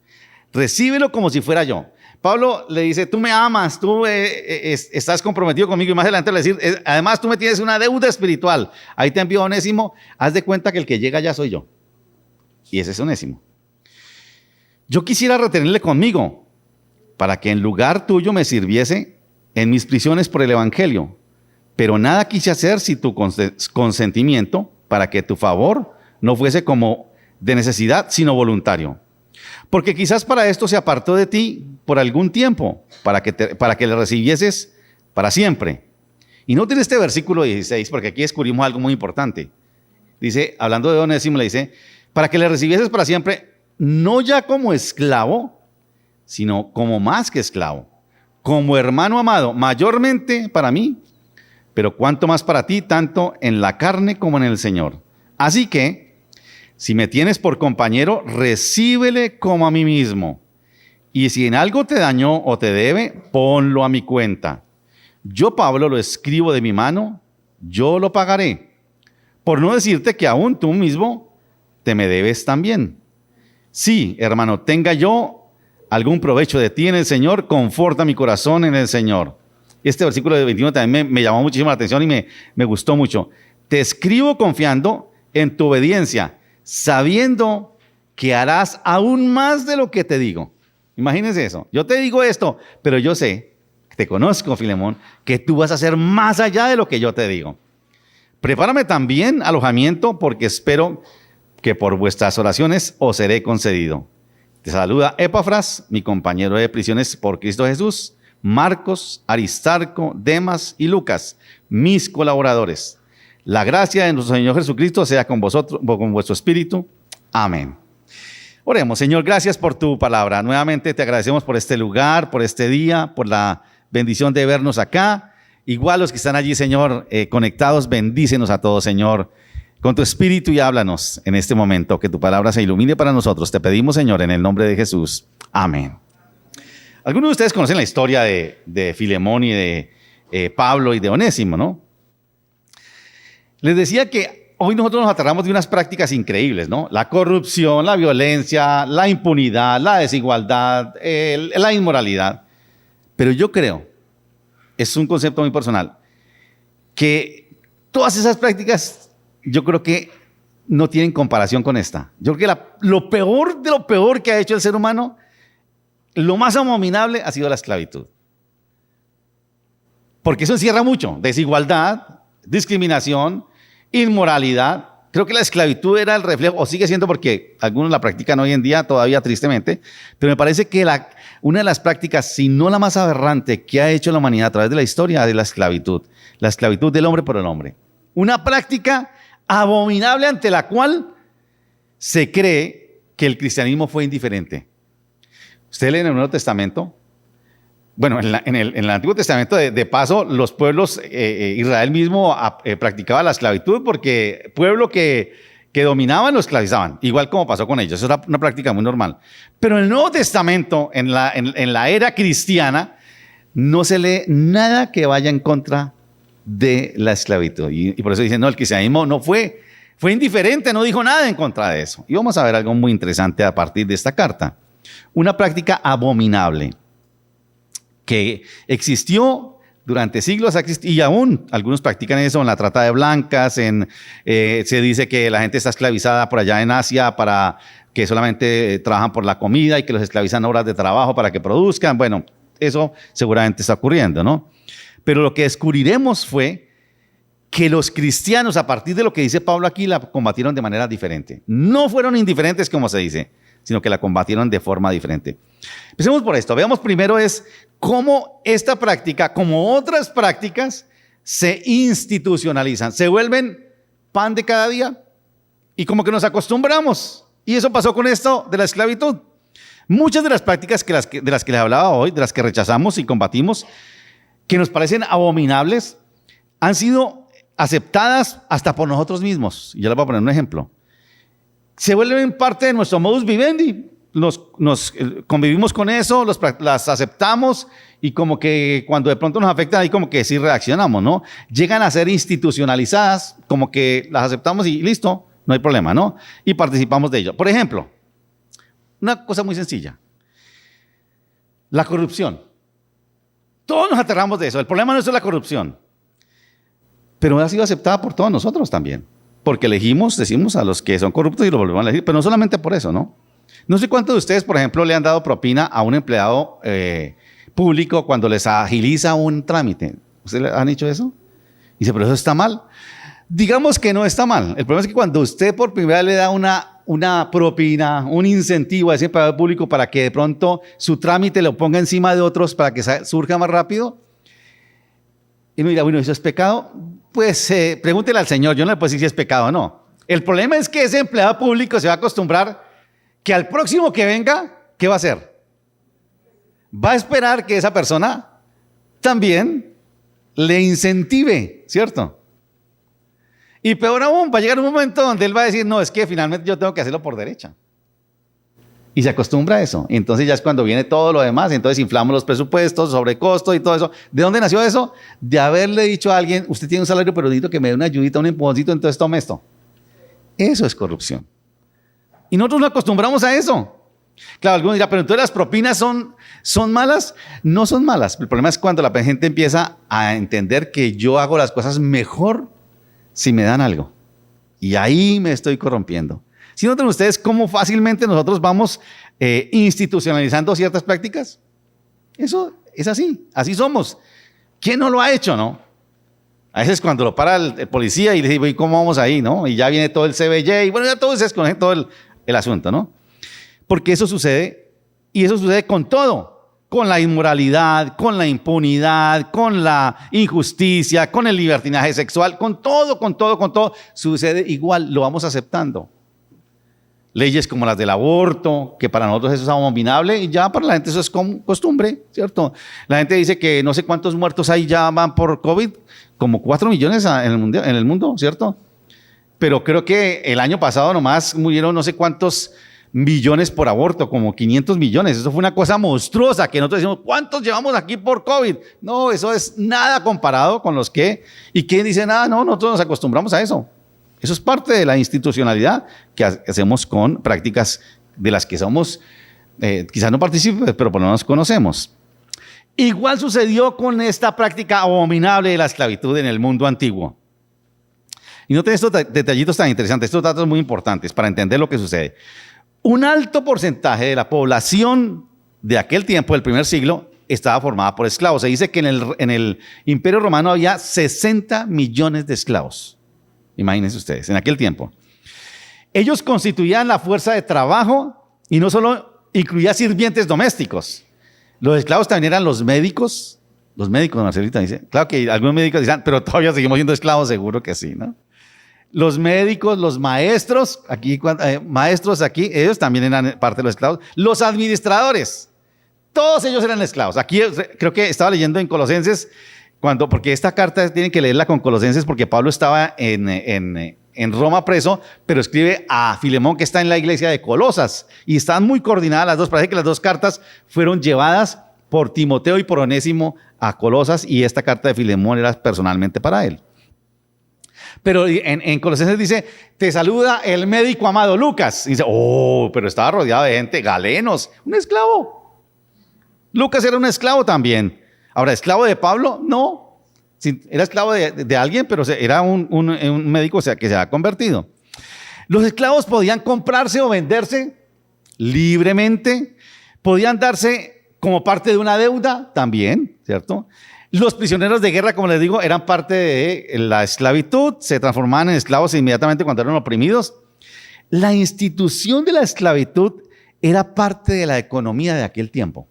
Recíbelo como si fuera yo. Pablo le dice, tú me amas, tú estás comprometido conmigo, y más adelante le dice, además tú me tienes una deuda espiritual. Ahí te envío a Onésimo, haz de cuenta que el que llega ya soy yo. Y ese es Onésimo. Yo quisiera retenerle conmigo, para que en lugar tuyo me sirviese en mis prisiones por el evangelio. Pero nada quise hacer sin tu consentimiento, para que tu favor no fuese como de necesidad, sino voluntario. Porque quizás para esto se apartó de ti por algún tiempo, para que le recibieses para siempre. Y noten este versículo 16, porque aquí descubrimos algo muy importante. Dice, hablando de Onésimo, le dice, para que le recibieses para siempre, no ya como esclavo, sino como más que esclavo, como hermano amado, mayormente para mí, pero cuanto más para ti, tanto en la carne como en el Señor. Así que, si me tienes por compañero, recíbele como a mí mismo. Y si en algo te dañó o te debe, ponlo a mi cuenta. Yo, Pablo, lo escribo de mi mano, yo lo pagaré. Por no decirte que aún tú mismo te me debes también. Sí, hermano, tenga yo algún provecho de ti en el Señor, conforta mi corazón en el Señor. Este versículo de 21 también me llamó muchísimo la atención y me gustó mucho. Te escribo confiando en tu obediencia, sabiendo que harás aún más de lo que te digo. Imagínense eso. Yo te digo esto, pero yo sé, te conozco, Filemón, que tú vas a hacer más allá de lo que yo te digo. Prepárame también alojamiento, porque espero que por vuestras oraciones os seré concedido. Te saluda Epafras, mi compañero de prisiones por Cristo Jesús, Marcos, Aristarco, Demas y Lucas, mis colaboradores. La gracia de nuestro Señor Jesucristo sea con vosotros, con vuestro espíritu. Amén. Oremos. Señor, gracias por tu palabra. Nuevamente te agradecemos por este lugar, por este día, por la bendición de vernos acá. Igual los que están allí, Señor, conectados, bendícenos a todos, Señor, con tu espíritu y háblanos en este momento, que tu palabra se ilumine para nosotros. Te pedimos, Señor, en el nombre de Jesús. Amén. Algunos de ustedes conocen la historia de Filemón y de Pablo y de Onésimo, ¿no? Les decía que hoy nosotros nos aterramos de unas prácticas increíbles, ¿no? La corrupción, la violencia, la impunidad, la desigualdad, la inmoralidad. Pero yo creo, es un concepto muy personal, que todas esas prácticas yo creo que no tienen comparación con esta. Yo creo que lo peor de lo peor que ha hecho el ser humano, lo más abominable ha sido la esclavitud. Porque eso encierra mucho: desigualdad, discriminación, inmoralidad. Creo que la esclavitud era el reflejo, o sigue siendo, porque algunos la practican hoy en día todavía tristemente, pero me parece que una de las prácticas, si no la más aberrante que ha hecho la humanidad a través de la historia, es la esclavitud del hombre por el hombre. Una práctica abominable ante la cual se cree que el cristianismo fue indiferente. Usted lee en el Nuevo Testamento, bueno, en el Antiguo Testamento, de paso, los pueblos, Israel mismo practicaba la esclavitud, porque pueblo que dominaban lo esclavizaban, igual como pasó con ellos. Eso era una práctica muy normal. Pero en el Nuevo Testamento, en la era cristiana, no se lee nada que vaya en contra de la esclavitud. Y por eso dicen, no, el cristianismo no fue indiferente, no dijo nada en contra de eso. Y vamos a ver algo muy interesante a partir de esta carta. Una práctica abominable que existió durante siglos, y aún algunos practican eso en la trata de blancas. Se dice que la gente está esclavizada por allá en Asia, para que solamente trabajan por la comida y que los esclavizan horas de trabajo para que produzcan. Bueno, eso seguramente está ocurriendo, ¿no? Pero lo que descubriremos fue que los cristianos, a partir de lo que dice Pablo aquí, la combatieron de manera diferente. No fueron indiferentes, como se dice, sino que la combatieron de forma diferente. Empecemos por esto. Veamos primero cómo esta práctica, como otras prácticas, se institucionalizan, se vuelven pan de cada día, y como que nos acostumbramos. Y eso pasó con esto de la esclavitud. Muchas de las prácticas de las que les hablaba hoy, de las que rechazamos y combatimos, que nos parecen abominables, han sido aceptadas hasta por nosotros mismos. Y yo les voy a poner un ejemplo. Se vuelven parte de nuestro modus vivendi. Nos convivimos con eso, las aceptamos y como que cuando de pronto nos afectan ahí como que sí reaccionamos, ¿no? Llegan a ser institucionalizadas, como que las aceptamos y listo, no hay problema, ¿no? Y participamos de ello. Por ejemplo, una cosa muy sencilla. La corrupción. Todos nos aterramos de eso. El problema no es la corrupción. Pero ha sido aceptada por todos nosotros también. Porque decimos a los que son corruptos y lo volvemos a elegir. Pero no solamente por eso, ¿no? No sé cuántos de ustedes, por ejemplo, le han dado propina a un empleado público cuando les agiliza un trámite. ¿Ustedes le han hecho eso? Y dice, pero eso está mal. Digamos que no está mal. El problema es que cuando usted por primera vez le da una propina, un incentivo a ese empleado público para que de pronto su trámite lo ponga encima de otros para que surja más rápido, y uno dirá, bueno, ¿eso es pecado? Pues pregúntele al Señor, yo no le puedo decir si es pecado o no. El problema es que ese empleado público se va a acostumbrar que al próximo que venga, ¿qué va a hacer? Va a esperar que esa persona también le incentive, ¿cierto? Y peor aún, va a llegar un momento donde él va a decir, no, es que finalmente yo tengo que hacerlo por derecha. Y se acostumbra a eso. Y entonces ya es cuando viene todo lo demás, entonces inflamos los presupuestos, sobrecostos y todo eso. ¿De dónde nació eso? De haberle dicho a alguien, usted tiene un salario, pero necesito que me dé una ayudita, un empujoncito, entonces tome esto. Eso es corrupción. Y nosotros nos acostumbramos a eso. Claro, algunos dirán, pero entonces las propinas son malas. No son malas. El problema es cuando la gente empieza a entender que yo hago las cosas mejor si me dan algo. Y ahí me estoy corrompiendo. ¿Sí notan ustedes cómo fácilmente nosotros vamos institucionalizando ciertas prácticas? Eso es así. Así somos. ¿Quién no lo ha hecho, no? A veces cuando lo para el policía y le dice, ¿y cómo vamos ahí, no? Y ya viene todo el CBJ y bueno, ya todo se desconoce todo el asunto, ¿no? Porque eso sucede, y eso sucede con todo, con la inmoralidad, con la impunidad, con la injusticia, con el libertinaje sexual, con todo, sucede igual, lo vamos aceptando. Leyes como las del aborto, que para nosotros eso es abominable, y ya para la gente eso es costumbre, ¿cierto? La gente dice que no sé cuántos muertos hay ya van por COVID, como 4 millones en el mundo, ¿cierto? Pero creo que el año pasado nomás murieron no sé cuántos millones por aborto, como 500 millones. Eso fue una cosa monstruosa que nosotros decimos, ¿cuántos llevamos aquí por COVID? No, eso es nada comparado con los que... ¿Y quién dice nada? No, nosotros nos acostumbramos a eso. Eso es parte de la institucionalidad que hacemos con prácticas de las que somos, quizás no participemos, pero por lo menos conocemos. Igual sucedió con esta práctica abominable de la esclavitud en el mundo antiguo. Y noten estos detallitos tan interesantes, estos datos muy importantes para entender lo que sucede. Un alto porcentaje de la población de aquel tiempo, del primer siglo, estaba formada por esclavos. Se dice que en el Imperio Romano había 60 millones de esclavos. Imagínense ustedes, en aquel tiempo. Ellos constituían la fuerza de trabajo y no solo incluía sirvientes domésticos. Los esclavos también eran los médicos. Los médicos, Marcelita dice. Claro que algunos médicos dicen, pero todavía seguimos siendo esclavos, seguro que sí, ¿no? Los médicos, los maestros, maestros aquí, ellos también eran parte de los esclavos. Los administradores, todos ellos eran esclavos. Aquí creo que estaba leyendo en Colosenses, porque esta carta tienen que leerla con Colosenses porque Pablo estaba en Roma preso, pero escribe a Filemón que está en la iglesia de Colosas y están muy coordinadas las dos. Parece que las dos cartas fueron llevadas por Timoteo y por Onésimo a Colosas y esta carta de Filemón era personalmente para él. Pero en Colosenses dice, te saluda el médico amado Lucas. Y dice, pero estaba rodeado de gente, galenos, un esclavo. Lucas era un esclavo también. Ahora, ¿esclavo de Pablo? No. Era esclavo de alguien, pero era un médico que se ha convertido. Los esclavos podían comprarse o venderse libremente. Podían darse como parte de una deuda también, ¿cierto? Los prisioneros de guerra, como les digo, eran parte de la esclavitud, se transformaban en esclavos inmediatamente cuando eran oprimidos. La institución de la esclavitud era parte de la economía de aquel tiempo.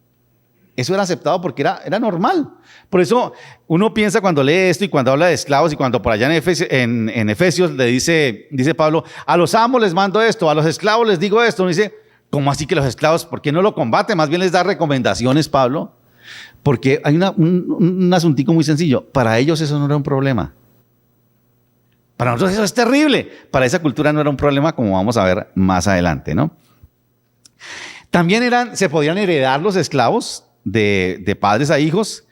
Eso era aceptado porque era normal. Por eso uno piensa cuando lee esto y cuando habla de esclavos y cuando por allá en Efesios le dice Pablo, a los amos les mando esto, a los esclavos les digo esto. Uno dice, ¿cómo así que los esclavos? ¿Por qué no lo combate? Más bien les da recomendaciones, Pablo. Porque hay un asuntico muy sencillo. Para ellos eso no era un problema. Para nosotros eso es terrible. Para esa cultura no era un problema, como vamos a ver más adelante, ¿no? También se podían heredar los esclavos de padres a hijos.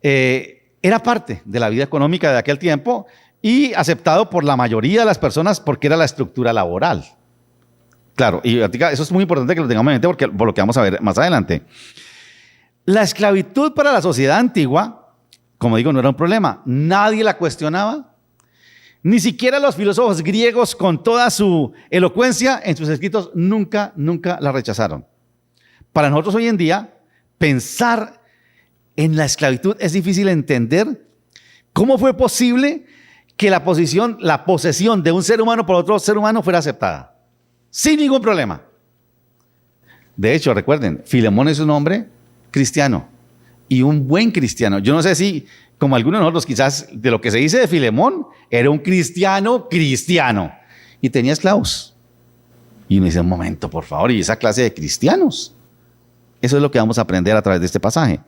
Era parte de la vida económica de aquel tiempo y aceptado por la mayoría de las personas porque era la estructura laboral. Claro, y eso es muy importante que lo tengamos en mente porque, por lo que vamos a ver más adelante. La esclavitud para la sociedad antigua, como digo, no era un problema. Nadie la cuestionaba. Ni siquiera los filósofos griegos, con toda su elocuencia en sus escritos, nunca la rechazaron. Para nosotros hoy en día, pensar en la esclavitud es difícil entender cómo fue posible que la posesión de un ser humano por otro ser humano fuera aceptada, sin ningún problema. De hecho, recuerden, Filemón es un hombre cristiano y un buen cristiano. Yo no sé si, como algunos de nosotros, quizás de lo que se dice de Filemón, era un cristiano y tenía esclavos. Y uno dice, un momento, por favor, ¿y esa clase de cristianos? Eso es lo que vamos a aprender a través de este pasaje.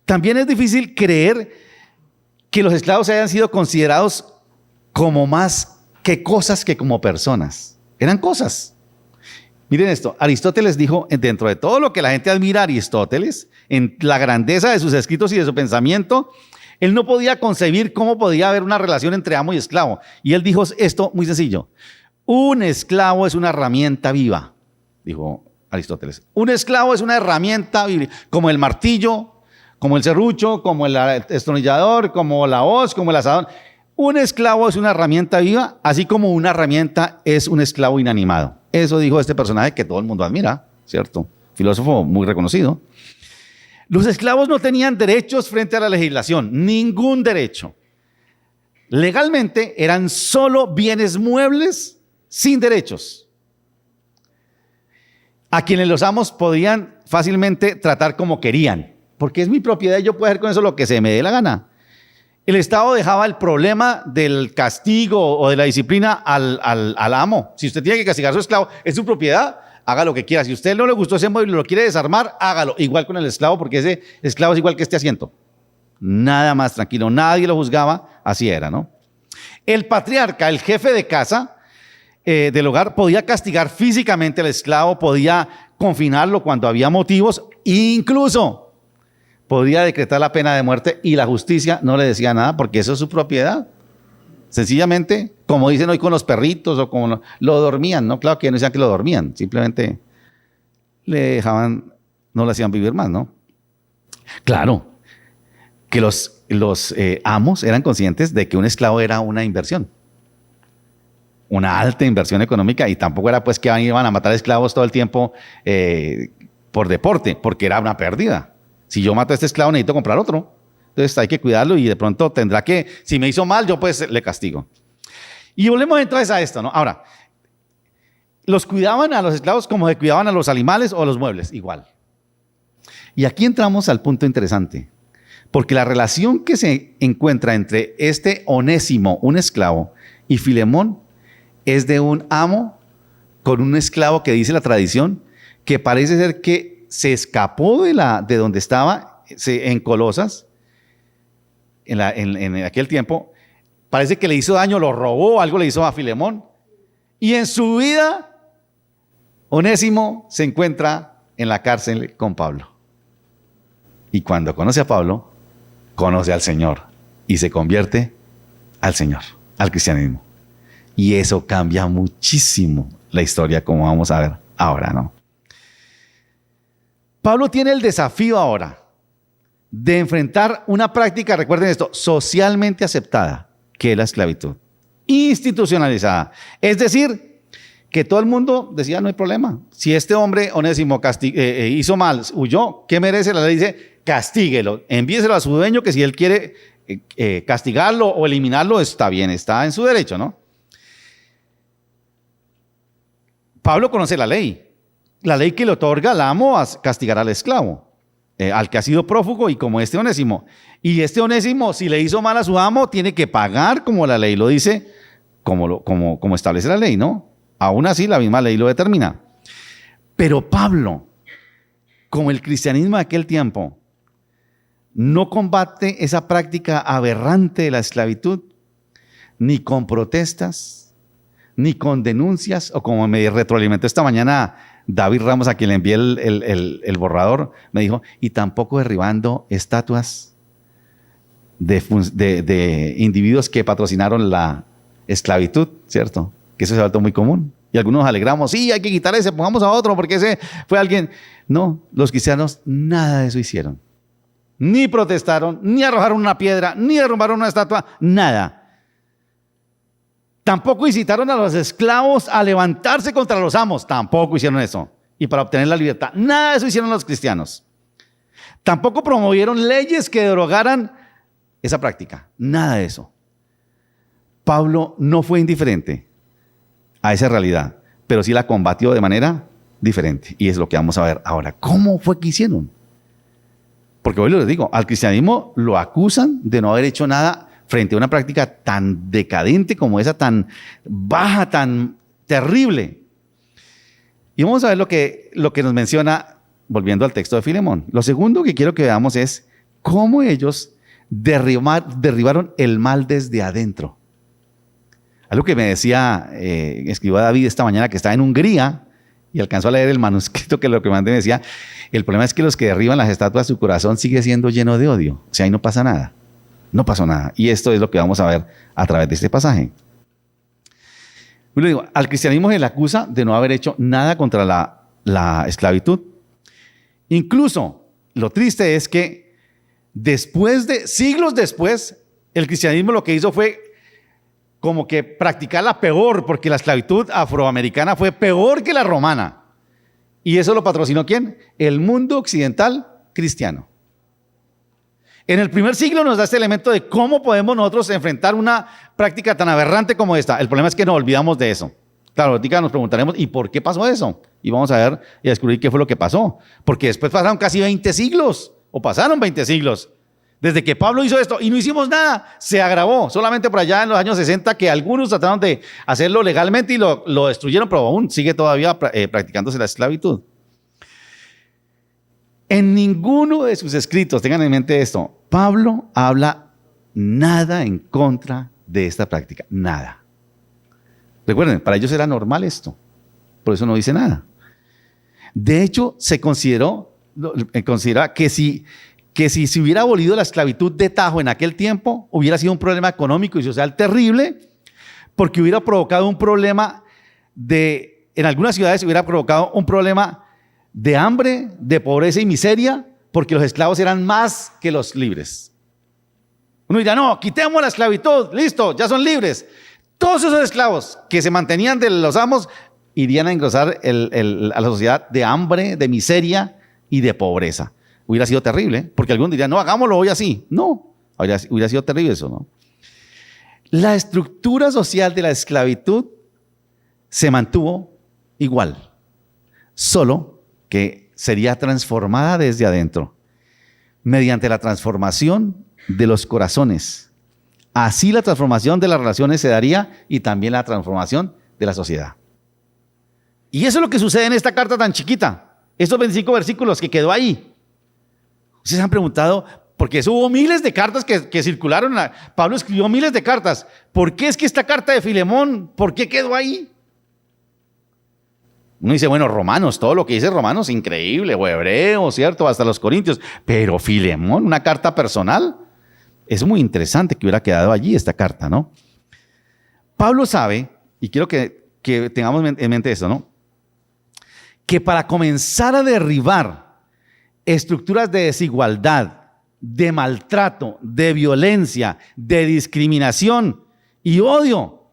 También es difícil creer que los esclavos hayan sido considerados como más que cosas que como personas. Eran cosas. Miren esto, Aristóteles dijo, dentro de todo lo que la gente admira a Aristóteles, en la grandeza de sus escritos y de su pensamiento, él no podía concebir cómo podía haber una relación entre amo y esclavo. Y él dijo esto muy sencillo: un esclavo es una herramienta viva, dijo Aristóteles. Un esclavo es una herramienta viva, como el martillo, como el serrucho, como el destornillador, como la hoz, como el asadón. Un esclavo es una herramienta viva, así como una herramienta es un esclavo inanimado. Eso dijo este personaje que todo el mundo admira, ¿cierto? Filósofo muy reconocido. Los esclavos no tenían derechos frente a la legislación, ningún derecho. Legalmente eran solo bienes muebles sin derechos, a quienes los amos podían fácilmente tratar como querían, porque es mi propiedad y yo puedo hacer con eso lo que se me dé la gana. El Estado dejaba el problema del castigo o de la disciplina al amo. Si usted tiene que castigar a su esclavo, es su propiedad, haga lo que quiera. Si a usted no le gustó ese móvil y lo quiere desarmar, hágalo. Igual con el esclavo, porque ese esclavo es igual que este asiento. Nada más tranquilo, nadie lo juzgaba, así era, ¿no? El patriarca, el jefe de casa del hogar, podía castigar físicamente al esclavo, podía confinarlo cuando había motivos, incluso podía decretar la pena de muerte y la justicia no le decía nada porque eso es su propiedad. Sencillamente, como dicen hoy con los perritos o como lo dormían, ¿no? Claro que no decían que lo dormían, simplemente le dejaban, no le hacían vivir más, ¿no? Claro, que los amos eran conscientes de que un esclavo era una inversión, una alta inversión económica, y tampoco era pues que iban a matar esclavos todo el tiempo por deporte, porque era una pérdida. Si yo mato a este esclavo, necesito comprar otro. Entonces hay que cuidarlo y de pronto tendrá que, si me hizo mal, yo pues le castigo. Y volvemos entonces a esto, ¿no? Ahora, los cuidaban a los esclavos como se cuidaban a los animales o a los muebles, igual. Y aquí entramos al punto interesante, porque la relación que se encuentra entre este Onésimo, un esclavo, y Filemón es de un amo con un esclavo que dice la tradición que parece ser que se escapó de donde estaba en Colosas, en aquel tiempo. Parece que le hizo daño, lo robó, algo le hizo a Filemón. Y en su vida, Onésimo se encuentra en la cárcel con Pablo. Y cuando conoce a Pablo, conoce al Señor y se convierte al Señor, al cristianismo. Y eso cambia muchísimo la historia, como vamos a ver ahora, ¿no? Pablo tiene el desafío ahora de enfrentar una práctica, recuerden esto, socialmente aceptada, que es la esclavitud, institucionalizada. Es decir, que todo el mundo decía, no hay problema. Si este hombre Onésimo hizo mal, huyó, ¿qué merece? La ley dice, castíguelo, envíeselo a su dueño, que si él quiere castigarlo o eliminarlo, está bien, está en su derecho, ¿no? Pablo conoce la ley que le otorga al amo a castigar al esclavo, al que ha sido prófugo, y como este Onésimo. Y este Onésimo, si le hizo mal a su amo, tiene que pagar como la ley lo dice, como establece la ley, ¿no? Aún así, la misma ley lo determina. Pero Pablo, como el cristianismo de aquel tiempo, no combate esa práctica aberrante de la esclavitud, ni con protestas, ni con denuncias, o como me retroalimentó esta mañana David Ramos, a quien le envié el borrador, me dijo, y tampoco derribando estatuas de individuos que patrocinaron la esclavitud, ¿cierto? Que eso se ha vuelto muy común. Y algunos nos alegramos, sí, hay que quitar ese, pongamos a otro, porque ese fue alguien. No, los cristianos nada de eso hicieron. Ni protestaron, ni arrojaron una piedra, ni derrumbaron una estatua, nada. Tampoco incitaron a los esclavos a levantarse contra los amos, tampoco hicieron eso. Y para obtener la libertad, nada de eso hicieron los cristianos. Tampoco promovieron leyes que derogaran esa práctica, nada de eso. Pablo no fue indiferente a esa realidad, pero sí la combatió de manera diferente. Y es lo que vamos a ver ahora. ¿Cómo fue que hicieron? Porque hoy les digo, al cristianismo lo acusan de no haber hecho nada frente a una práctica tan decadente como esa, tan baja, tan terrible. Y vamos a ver lo que nos menciona, volviendo al texto de Filemón. Lo segundo que quiero que veamos es cómo ellos derribaron el mal desde adentro. Algo que me decía, escribió a David esta mañana, que está en Hungría, y alcanzó a leer el manuscrito que lo que mandé, me decía, el problema es que los que derriban las estatuas, su corazón sigue siendo lleno de odio. O sea, ahí no pasa nada. No pasó nada. Y esto es lo que vamos a ver a través de este pasaje. Yo le digo, al cristianismo se le acusa de no haber hecho nada contra la esclavitud. Incluso, lo triste es que siglos después, el cristianismo lo que hizo fue como que practicarla peor, porque la esclavitud afroamericana fue peor que la romana. ¿Y eso lo patrocinó quién? El mundo occidental cristiano. En el primer siglo nos da este elemento de cómo podemos nosotros enfrentar una práctica tan aberrante como esta. El problema es que nos olvidamos de eso. Claro, ahorita nos preguntaremos, ¿y por qué pasó eso? Y vamos a ver y a descubrir qué fue lo que pasó. Porque después pasaron casi 20 siglos, o pasaron 20 siglos. Desde que Pablo hizo esto y no hicimos nada, se agravó. Solamente por allá en los años 60 que algunos trataron de hacerlo legalmente y lo destruyeron, pero aún sigue todavía practicándose la esclavitud. En ninguno de sus escritos, tengan en mente esto, Pablo habla nada en contra de esta práctica, nada. Recuerden, para ellos era normal esto, por eso no dice nada. De hecho, se considera que si se hubiera abolido la esclavitud de tajo en aquel tiempo, hubiera sido un problema económico y social terrible, porque hubiera provocado un problema en algunas ciudades hubiera provocado un problema de hambre, de pobreza y miseria, porque los esclavos eran más que los libres. Uno dirá, no, quitemos la esclavitud, listo, ya son libres. Todos esos esclavos que se mantenían de los amos irían a engrosar a la sociedad de hambre, de miseria y de pobreza. Hubiera sido terrible, porque algunos dirían, no, hagámoslo hoy así. No, hubiera sido terrible eso, ¿no? La estructura social de la esclavitud se mantuvo igual, solo que sería transformada desde adentro, mediante la transformación de los corazones. Así la transformación de las relaciones se daría y también la transformación de la sociedad. Y eso es lo que sucede en esta carta tan chiquita, estos 25 versículos que quedó ahí. Ustedes se han preguntado, porque eso hubo miles de cartas que circularon, Pablo escribió miles de cartas, ¿por qué es que esta carta de Filemón, por qué quedó ahí? Uno dice, bueno, Romanos, todo lo que dice Romanos, increíble, o Hebreos, ¿cierto? Hasta los Corintios. Pero Filemón, una carta personal, es muy interesante que hubiera quedado allí esta carta, ¿no? Pablo sabe, y quiero que tengamos en mente esto, ¿no? Que para comenzar a derribar estructuras de desigualdad, de maltrato, de violencia, de discriminación y odio,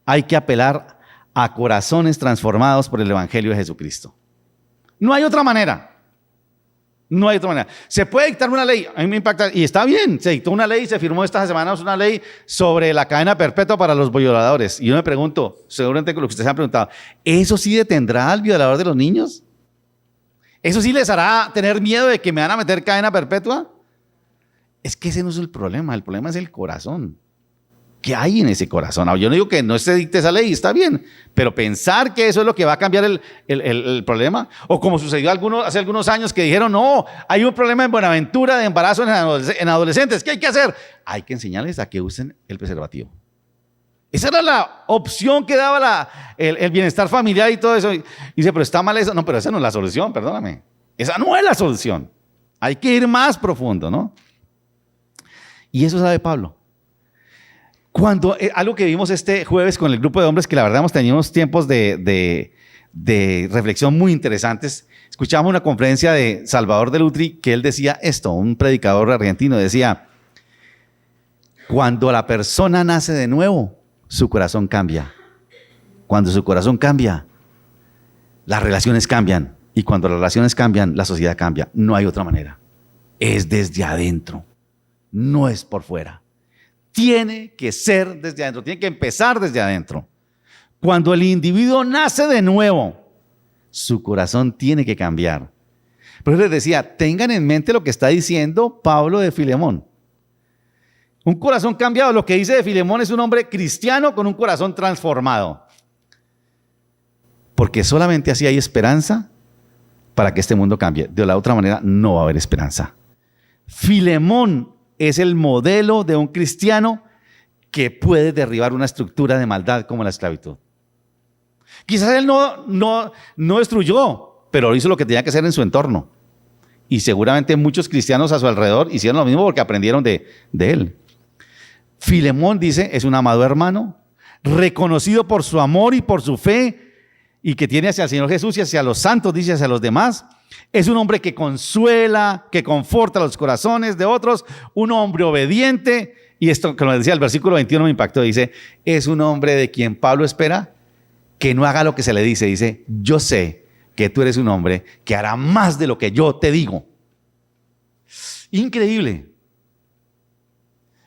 hay que apelar a corazones transformados por el Evangelio de Jesucristo. No hay otra manera. No hay otra manera. Se puede dictar una ley, a mí me impacta, y está bien, se dictó una ley, se firmó estas semanas una ley sobre la cadena perpetua para los violadores. Y yo me pregunto, seguramente lo que ustedes han preguntado, ¿eso sí detendrá al violador de los niños? ¿Eso sí les hará tener miedo de que me van a meter cadena perpetua? Es que ese no es el problema es el corazón. ¿Qué hay en ese corazón? Yo no digo que no se dicte esa ley, está bien, pero pensar que eso es lo que va a cambiar el problema, o como sucedió hace algunos años que dijeron, no, hay un problema en Buenaventura de embarazo en adolescentes, ¿qué hay que hacer? Hay que enseñarles a que usen el preservativo. Esa era la opción que daba el bienestar familiar y todo eso. Y dice, pero está mal eso. No, pero esa no es la solución, perdóname. Esa no es la solución. Hay que ir más profundo, ¿no? Y eso sabe Pablo. Cuando, algo que vimos este jueves con el grupo de hombres, que la verdad hemos tenido unos tiempos de reflexión muy interesantes. Escuchamos una conferencia de Salvador de Lutri que él decía esto, un predicador argentino, decía, cuando la persona nace de nuevo, su corazón cambia. Cuando su corazón cambia, las relaciones cambian. Y cuando las relaciones cambian, la sociedad cambia. No hay otra manera. Es desde adentro. No es por fuera. Tiene que ser desde adentro. Tiene que empezar desde adentro. Cuando el individuo nace de nuevo, su corazón tiene que cambiar. Por eso les decía, tengan en mente lo que está diciendo Pablo de Filemón. Un corazón cambiado, lo que dice de Filemón es un hombre cristiano con un corazón transformado. Porque solamente así hay esperanza para que este mundo cambie. De la otra manera no va a haber esperanza. Filemón es el modelo de un cristiano que puede derribar una estructura de maldad como la esclavitud. Quizás él no destruyó, pero hizo lo que tenía que hacer en su entorno. Y seguramente muchos cristianos a su alrededor hicieron lo mismo porque aprendieron de él. Filemón, dice, es un amado hermano, reconocido por su amor y por su fe, y que tiene hacia el Señor Jesús y hacia los santos, dice, hacia los demás. Es un hombre que consuela, que conforta los corazones de otros, un hombre obediente. Y esto que nos decía el versículo 21 me impactó, dice, es un hombre de quien Pablo espera que no haga lo que se le dice. Dice, yo sé que tú eres un hombre que hará más de lo que yo te digo. Increíble.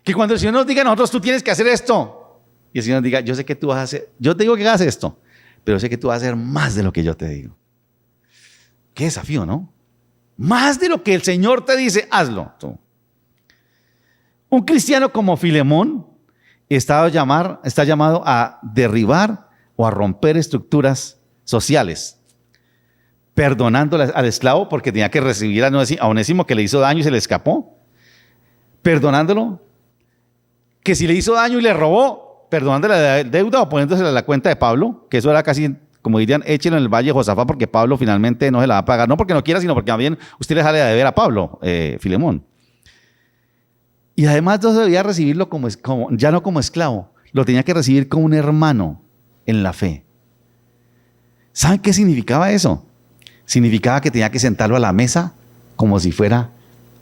Que cuando el Señor nos diga a nosotros, tú tienes que hacer esto, y el Señor nos diga, yo sé que tú vas a hacer, yo te digo que hagas esto, pero sé que tú vas a hacer más de lo que yo te digo. Qué desafío, ¿no? Más de lo que el Señor te dice, hazlo tú. Un cristiano como Filemón está llamado a derribar o a romper estructuras sociales, perdonando al esclavo porque tenía que recibir a Onésimo que le hizo daño y se le escapó, perdonándolo, que si le hizo daño y le robó, perdonándole la deuda o poniéndosela a la cuenta de Pablo, que eso era casi, como dirían, échenlo en el valle de Josafat porque Pablo finalmente no se la va a pagar, no porque no quiera, sino porque también usted le sale de deber a Pablo, Filemón. Y además no debía recibirlo ya no como esclavo, lo tenía que recibir como un hermano en la fe. ¿Saben qué significaba eso? Significaba que tenía que sentarlo a la mesa como si fuera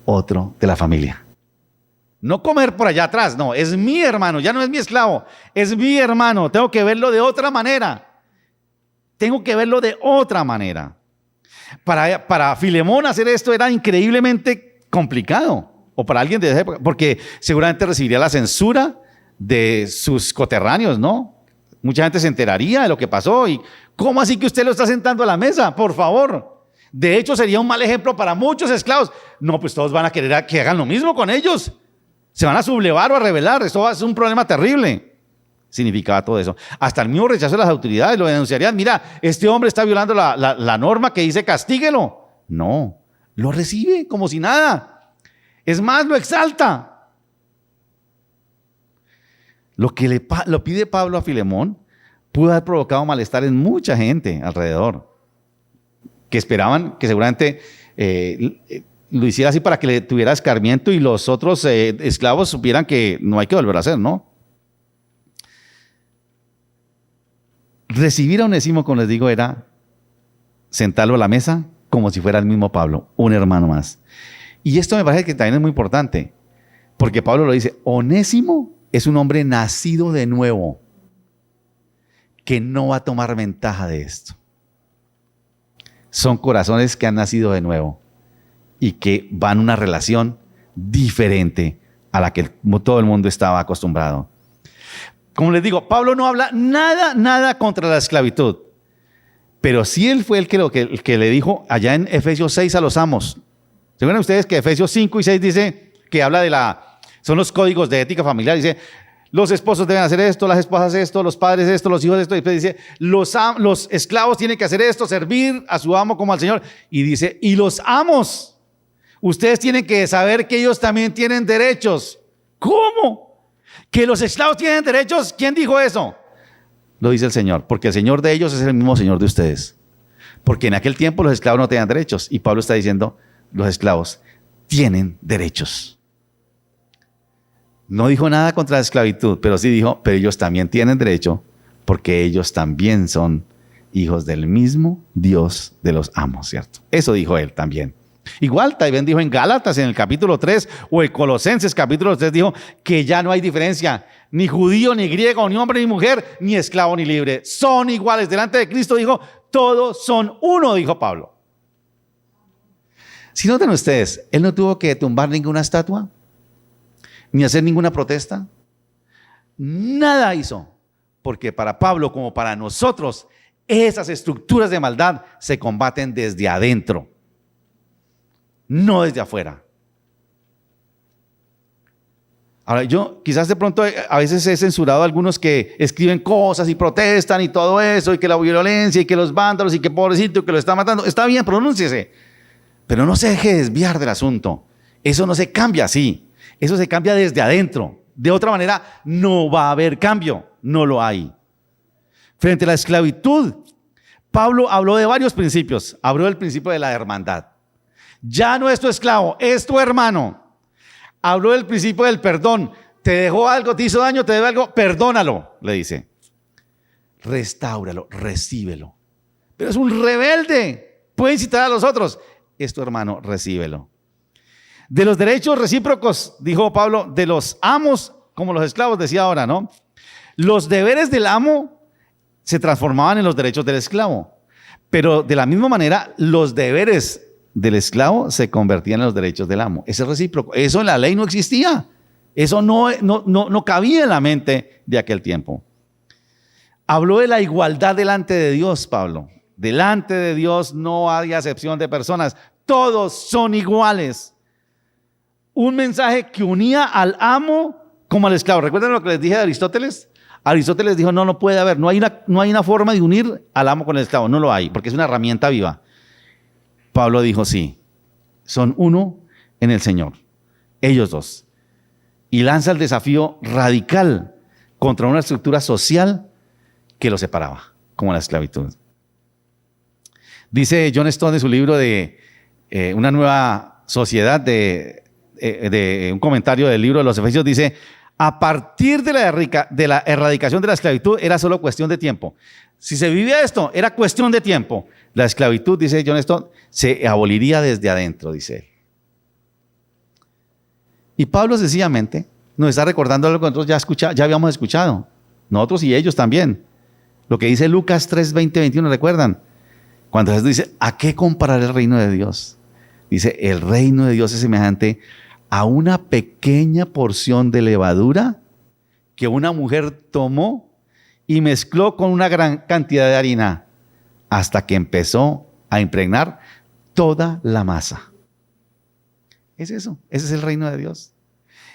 otro de la familia. No comer por allá atrás, no, es mi hermano, ya no es mi esclavo, es mi hermano, tengo que verlo de otra manera. Tengo que verlo de otra manera. Para Filemón hacer esto era increíblemente complicado, o para alguien de esa época, porque seguramente recibiría la censura de sus coterráneos, ¿no? Mucha gente se enteraría de lo que pasó y ¿cómo así que usted lo está sentando a la mesa? Por favor. De hecho, sería un mal ejemplo para muchos esclavos. No, pues todos van a querer que hagan lo mismo con ellos. Se van a sublevar o a rebelar. Esto es un problema terrible. Significaba todo eso. Hasta el mismo rechazo de las autoridades lo denunciarían. Mira, este hombre está violando la norma que dice castíguelo. No, lo recibe como si nada. Es más, lo exalta. Lo que lo pide Pablo a Filemón pudo haber provocado malestar en mucha gente alrededor, que esperaban que seguramente lo hiciera así para que le tuviera escarmiento y los otros esclavos supieran que no hay que volver a hacer, ¿no? Recibir a Onésimo, como les digo, era sentarlo a la mesa como si fuera el mismo Pablo, un hermano más. Y esto me parece que también es muy importante, porque Pablo lo dice, Onésimo es un hombre nacido de nuevo, que no va a tomar ventaja de esto. Son corazones que han nacido de nuevo y que van a una relación diferente a la que todo el mundo estaba acostumbrado. Como les digo, Pablo no habla nada contra la esclavitud, pero sí él fue el que le dijo allá en Efesios 6 a los amos. ¿Se acuerdan ustedes que Efesios 5 y 6 dice que habla son los códigos de ética familiar? Dice, los esposos deben hacer esto, las esposas esto, los padres esto, los hijos esto. Y después dice, los esclavos tienen que hacer esto, servir a su amo como al Señor. Y dice, y los amos, ustedes tienen que saber que ellos también tienen derechos. ¿Cómo? Que los esclavos tienen derechos, ¿quién dijo eso? Lo dice el Señor, porque el Señor de ellos es el mismo Señor de ustedes. Porque en aquel tiempo los esclavos no tenían derechos. Y Pablo está diciendo, los esclavos tienen derechos. No dijo nada contra la esclavitud, pero sí dijo, pero ellos también tienen derecho, porque ellos también son hijos del mismo Dios de los amos, ¿cierto? Eso dijo él también. Igual también dijo en Gálatas, en el capítulo 3, o en Colosenses capítulo 3, dijo que ya no hay diferencia, ni judío, ni griego, ni hombre, ni mujer, ni esclavo, ni libre. Son iguales delante de Cristo, dijo, todos son uno, dijo Pablo. Si notan ustedes, él no tuvo que tumbar ninguna estatua, ni hacer ninguna protesta. Nada hizo, porque para Pablo, como para nosotros, esas estructuras de maldad se combaten desde adentro, no desde afuera. Ahora, yo quizás de pronto a veces he censurado a algunos que escriben cosas y protestan y todo eso, y que la violencia, y que los vándalos, y que pobrecito, que lo está matando. Está bien, pronúnciese, pero no se deje desviar del asunto. Eso no se cambia así, eso se cambia desde adentro. De otra manera, no va a haber cambio, no lo hay. Frente a la esclavitud, Pablo habló de varios principios. Habló del principio de la hermandad. Ya no es tu esclavo, es tu hermano. Habló del principio del perdón. Te dejó algo, te hizo daño, te debe algo, perdónalo, le dice. Restáuralo, recíbelo. Pero es un rebelde, puede incitar a los otros. Es tu hermano, recíbelo. De los derechos recíprocos, dijo Pablo, de los amos como los esclavos, decía ahora, ¿no? Los deberes del amo se transformaban en los derechos del esclavo. Pero de la misma manera, los deberes del esclavo se convertían en los derechos del amo. Ese es recíproco. Eso en la ley no existía. Eso no cabía en la mente de aquel tiempo. Habló de la igualdad delante de Dios, Pablo. Delante de Dios no hay acepción de personas. Todos son iguales. Un mensaje que unía al amo como al esclavo. ¿Recuerdan lo que les dije de Aristóteles? Aristóteles dijo, no puede haber, no hay una forma de unir al amo con el esclavo. No lo hay, porque es una herramienta viva. Pablo dijo, sí, son uno en el Señor, ellos dos. Y lanza el desafío radical contra una estructura social que los separaba, como la esclavitud. Dice John Stott en su libro de Una nueva sociedad, de un comentario del libro de los Efesios, dice, a partir de la erradicación de la esclavitud era solo cuestión de tiempo. Si se vivía esto, era cuestión de tiempo. La esclavitud, dice John Stott, se aboliría desde adentro, dice él. Y Pablo sencillamente nos está recordando algo que nosotros ya habíamos escuchado. Nosotros y ellos también. Lo que dice Lucas 3, 20, 21, ¿recuerdan? Cuando Jesús dice, ¿a qué comparar el reino de Dios? Dice, el reino de Dios es semejante a una pequeña porción de levadura que una mujer tomó y mezcló con una gran cantidad de harina hasta que empezó a impregnar toda la masa. Es eso, ese es el reino de Dios.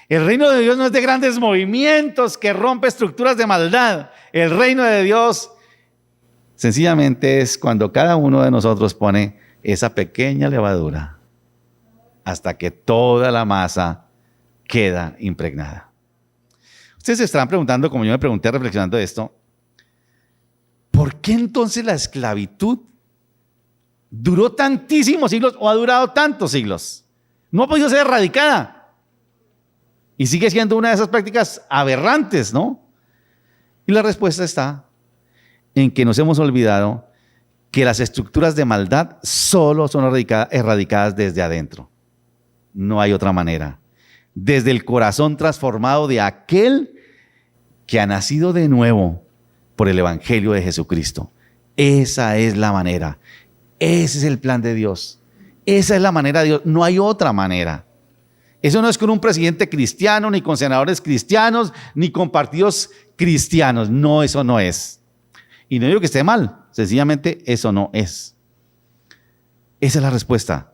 El reino de Dios no es de grandes movimientos que rompe estructuras de maldad. El reino de Dios sencillamente es cuando cada uno de nosotros pone esa pequeña levadura hasta que toda la masa queda impregnada. Ustedes se estarán preguntando, como yo me pregunté reflexionando esto, ¿por qué entonces la esclavitud duró tantísimos siglos o ha durado tantos siglos? No ha podido ser erradicada. Y sigue siendo una de esas prácticas aberrantes, ¿no? Y la respuesta está en que nos hemos olvidado que las estructuras de maldad solo son erradicadas desde adentro. No hay otra manera. Desde el corazón transformado de aquel que ha nacido de nuevo por el Evangelio de Jesucristo. Esa es la manera. Ese es el plan de Dios. Esa es la manera de Dios. No hay otra manera. Eso no es con un presidente cristiano, ni con senadores cristianos, ni con partidos cristianos. No, eso no es. Y no digo que esté mal. Sencillamente eso no es. Esa es la respuesta.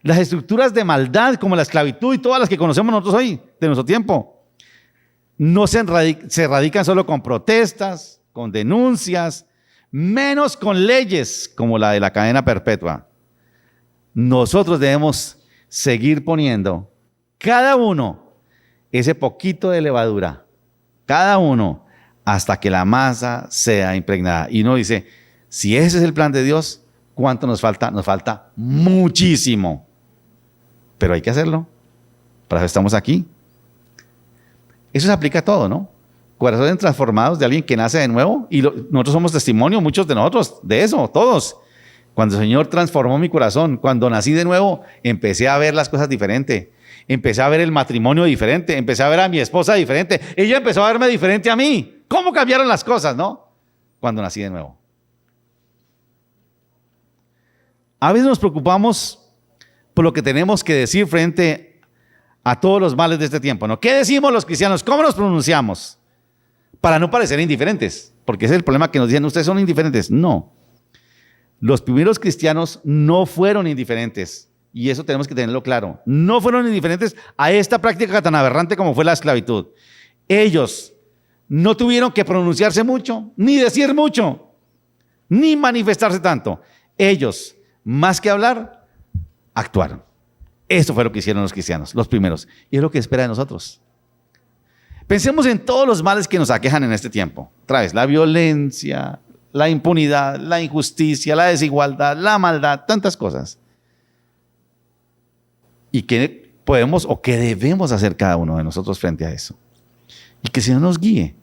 Las estructuras de maldad como la esclavitud y todas las que conocemos nosotros hoy, de nuestro tiempo, no se erradican solo con protestas, con denuncias, menos con leyes como la de la cadena perpetua. Nosotros debemos seguir poniendo cada uno ese poquito de levadura cada uno, hasta que la masa sea impregnada. Y uno dice, si ese es el plan de Dios, ¿cuánto nos falta? Nos falta muchísimo. Pero hay que hacerlo. Para eso estamos aquí. Eso se aplica a todo, ¿no? Corazones transformados de alguien que nace de nuevo. Y nosotros somos testimonio, muchos de nosotros, de eso, todos. Cuando el Señor transformó mi corazón, cuando nací de nuevo, empecé a ver las cosas diferente. Empecé a ver el matrimonio diferente. Empecé a ver a mi esposa diferente. Ella empezó a verme diferente a mí. ¿Cómo cambiaron las cosas, no? Cuando nací de nuevo. A veces nos preocupamos por lo que tenemos que decir frente a todos los males de este tiempo, ¿no? ¿Qué decimos los cristianos? ¿Cómo nos pronunciamos? Para no parecer indiferentes, porque ese es el problema que nos dicen, ustedes son indiferentes. No. Los primeros cristianos no fueron indiferentes, y eso tenemos que tenerlo claro. No fueron indiferentes a esta práctica tan aberrante como fue la esclavitud. Ellos no tuvieron que pronunciarse mucho, ni decir mucho, ni manifestarse tanto. Ellos, más que hablar, actuaron. Esto fue lo que hicieron los cristianos, los primeros, y es lo que espera de nosotros. Pensemos en todos los males que nos aquejan en este tiempo. Otra vez, la violencia, la impunidad, la injusticia, la desigualdad, la maldad, tantas cosas. ¿Y qué podemos o qué debemos hacer cada uno de nosotros frente a eso? Y que el Señor nos guíe.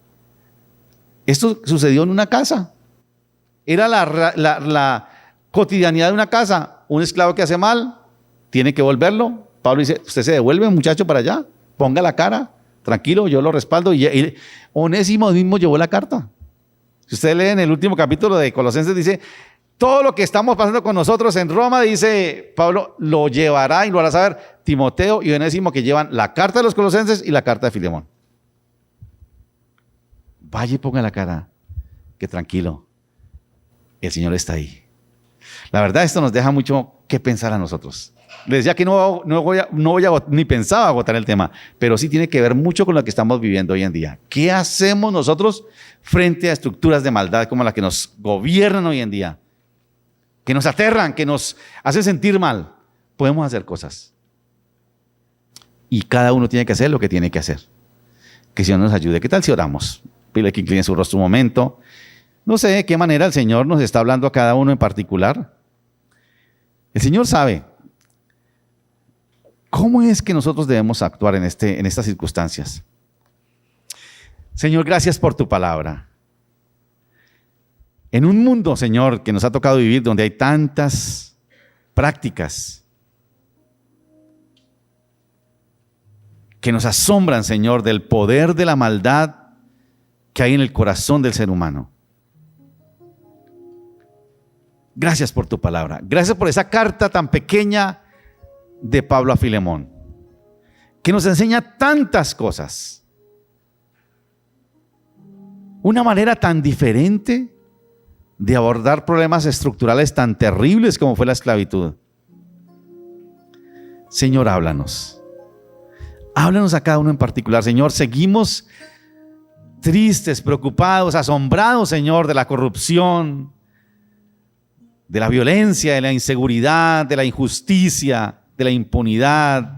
Esto sucedió en una casa. Era la cotidianidad de una casa. Un esclavo que hace mal, tiene que volverlo. Pablo dice, usted se devuelve, muchacho, para allá. Ponga la cara. Tranquilo, yo lo respaldo. Y Onésimo mismo llevó la carta. Si usted lee en el último capítulo de Colosenses, dice, todo lo que estamos pasando con nosotros en Roma, dice Pablo, lo llevará y lo hará saber Timoteo y Onésimo, que llevan la carta de los Colosenses y la carta de Filemón. Vaya y ponga la cara, que tranquilo, el Señor está ahí. La verdad, esto nos deja mucho que pensar a nosotros. Les decía que no voy a ni pensaba agotar el tema, pero sí tiene que ver mucho con lo que estamos viviendo hoy en día. ¿Qué hacemos nosotros frente a estructuras de maldad como las que nos gobiernan hoy en día? Que nos aterran, que nos hacen sentir mal. Podemos hacer cosas. Y cada uno tiene que hacer lo que tiene que hacer. Que el Señor nos ayude. ¿Qué tal si oramos? Pídele que incline su rostro un momento. No sé de qué manera el Señor nos está hablando a cada uno en particular. El Señor sabe cómo es que nosotros debemos actuar en estas circunstancias. Señor, gracias por tu palabra. En un mundo, Señor, que nos ha tocado vivir, donde hay tantas prácticas que nos asombran, Señor, del poder de la maldad que hay en el corazón del ser humano. Gracias por tu palabra. Gracias por esa carta tan pequeña de Pablo a Filemón, que nos enseña tantas cosas. Una manera tan diferente de abordar problemas estructurales tan terribles como fue la esclavitud. Señor, háblanos. Háblanos a cada uno en particular. Señor, seguimos tristes, preocupados, asombrados, Señor, de la corrupción, de la violencia, de la inseguridad, de la injusticia, de la impunidad,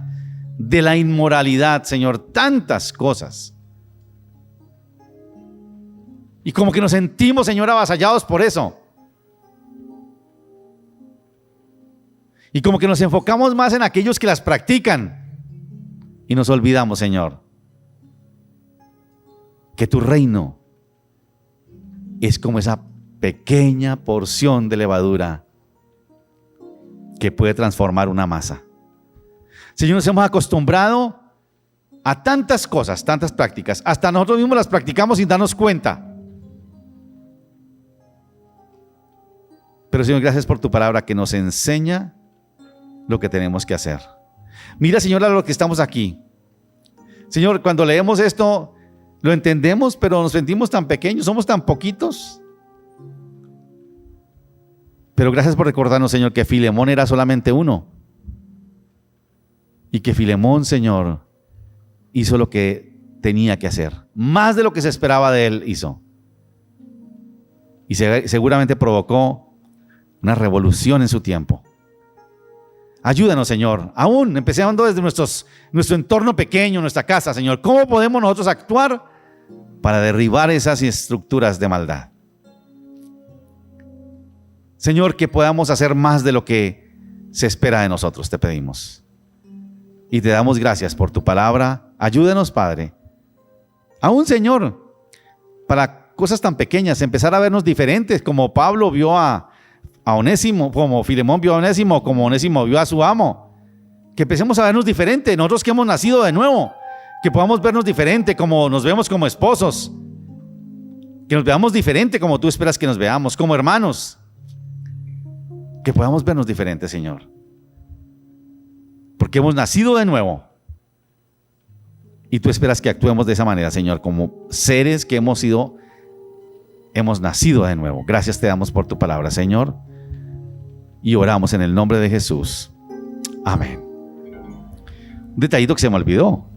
de la inmoralidad, Señor, tantas cosas. Y como que nos sentimos, Señor, avasallados por eso. Y como que nos enfocamos más en aquellos que las practican. Y nos olvidamos, Señor, que tu reino es como esa pequeña porción de levadura que puede transformar una masa. Señor, nos hemos acostumbrado a tantas cosas, tantas prácticas. Hasta nosotros mismos las practicamos sin darnos cuenta. Pero Señor, gracias por tu palabra que nos enseña lo que tenemos que hacer. Mira, Señor, a lo que estamos aquí. Señor, cuando leemos esto, lo entendemos, pero nos sentimos tan pequeños, somos tan poquitos. Pero gracias por recordarnos, Señor, que Filemón era solamente uno. Y que Filemón, Señor, hizo lo que tenía que hacer. Más de lo que se esperaba de él hizo. Y seguramente provocó una revolución en su tiempo. Ayúdanos, Señor. Aún empezando desde nuestro entorno pequeño, nuestra casa, Señor. ¿Cómo podemos nosotros actuar para derribar esas estructuras de maldad. Señor, que podamos hacer más de lo que se espera de nosotros, te pedimos. Y te damos gracias por tu palabra. Ayúdenos, Padre. Aún, Señor, para cosas tan pequeñas, empezar a vernos diferentes, como Pablo vio a Onésimo, como Filemón vio a Onésimo, como Onésimo vio a su amo. Que empecemos a vernos diferente, nosotros que hemos nacido de nuevo, que podamos vernos diferente, como nos vemos como esposos, que nos veamos diferente como tú esperas que nos veamos, como hermanos, que podamos vernos diferente, Señor, porque hemos nacido de nuevo y tú esperas que actuemos de esa manera, Señor, como seres que hemos nacido de nuevo. Gracias te damos por tu palabra, Señor, y oramos en el nombre de Jesús. Amén. Un detallito que se me olvidó.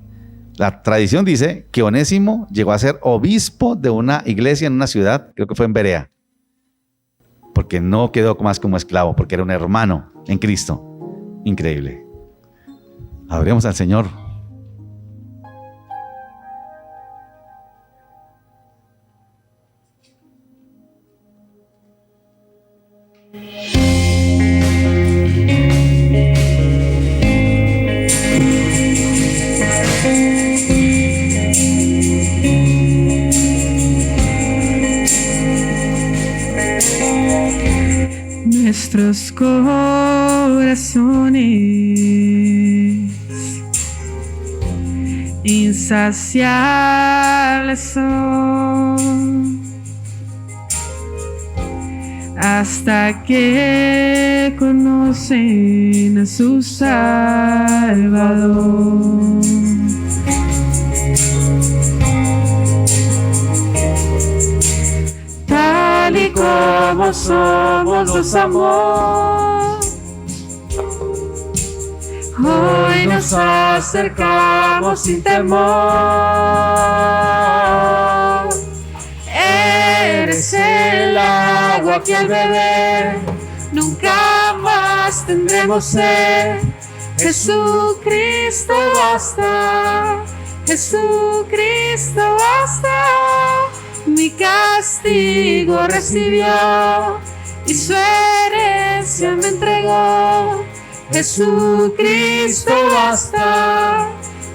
La tradición dice que Onésimo llegó a ser obispo de una iglesia en una ciudad, creo que fue en Berea, porque no quedó más como esclavo, porque era un hermano en Cristo. Increíble. Adoremos al Señor. Nuestros corazones insaciables son hasta que conocen a su Salvador. Tal y como somos los amó, hoy nos acercamos sin temor. Eres el agua que al beber nunca más tendremos sed. Jesucristo basta, Jesucristo basta. Mi castigo recibió y su herencia me entregó. Jesucristo basta,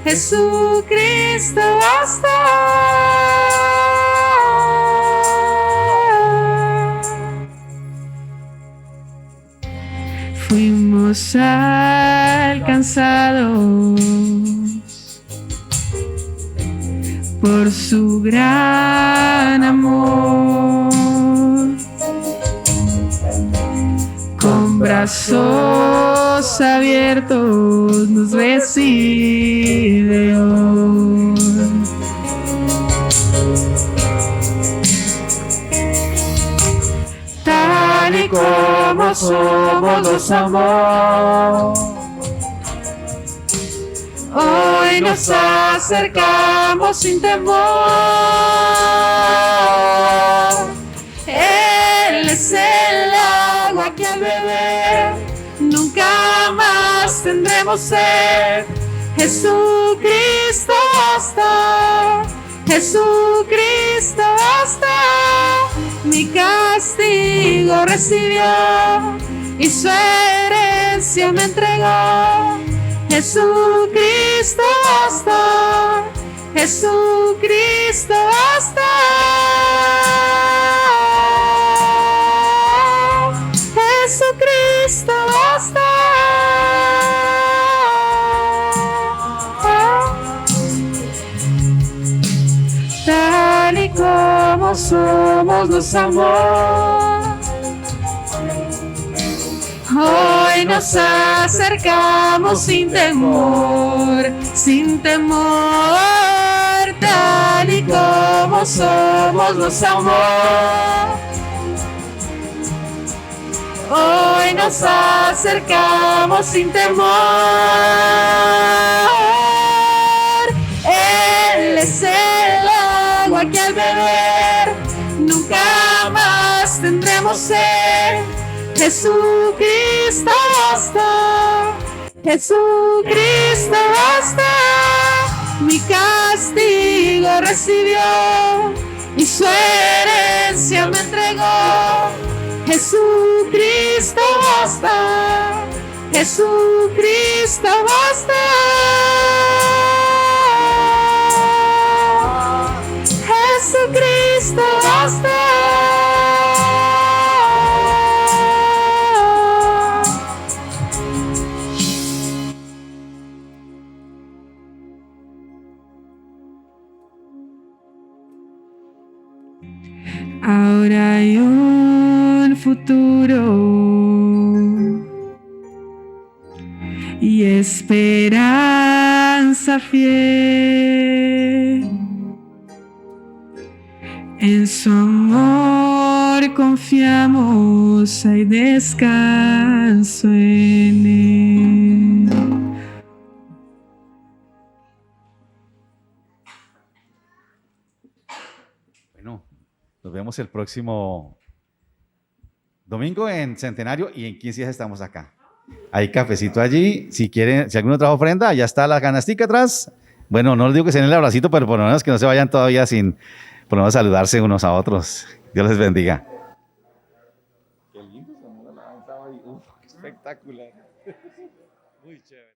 Jesucristo basta. Fuimos alcanzados por su gran amor, con brazos abiertos nos recibe hoy. Tal y como somos los amó, hoy nos acercamos sin temor. Él es el agua que al beber nunca más tendremos sed. Jesucristo basta, Jesucristo basta. Mi castigo recibió y su herencia me entregó. Jesucristo basta, Jesucristo basta. Jesucristo basta. Tal y como somos nos amó, hoy nos acercamos sin temor, sin temor. Tal y como somos nos amó, hoy nos acercamos sin temor. Él es el agua que al beber nunca más tendremos sed. Jesucristo basta, Jesucristo basta. Mi castigo lo recibió y su herencia me entregó. Jesucristo basta, Jesucristo basta. Jesucristo basta. Ahora hay un futuro y esperanza fiel. En su amor confiamos, hay descanso en él. Bueno, nos vemos el próximo domingo en Centenario y en 15 días estamos acá. Hay cafecito allí. Si quieren, si alguno trajo ofrenda, ya está la canastica atrás. Bueno, no les digo que se den el abracito, pero por lo menos que no se vayan todavía sin por lo menos saludarse unos a otros. Dios les bendiga. Qué lindo sonó la alabanza hoy. Espectacular. Muy chévere.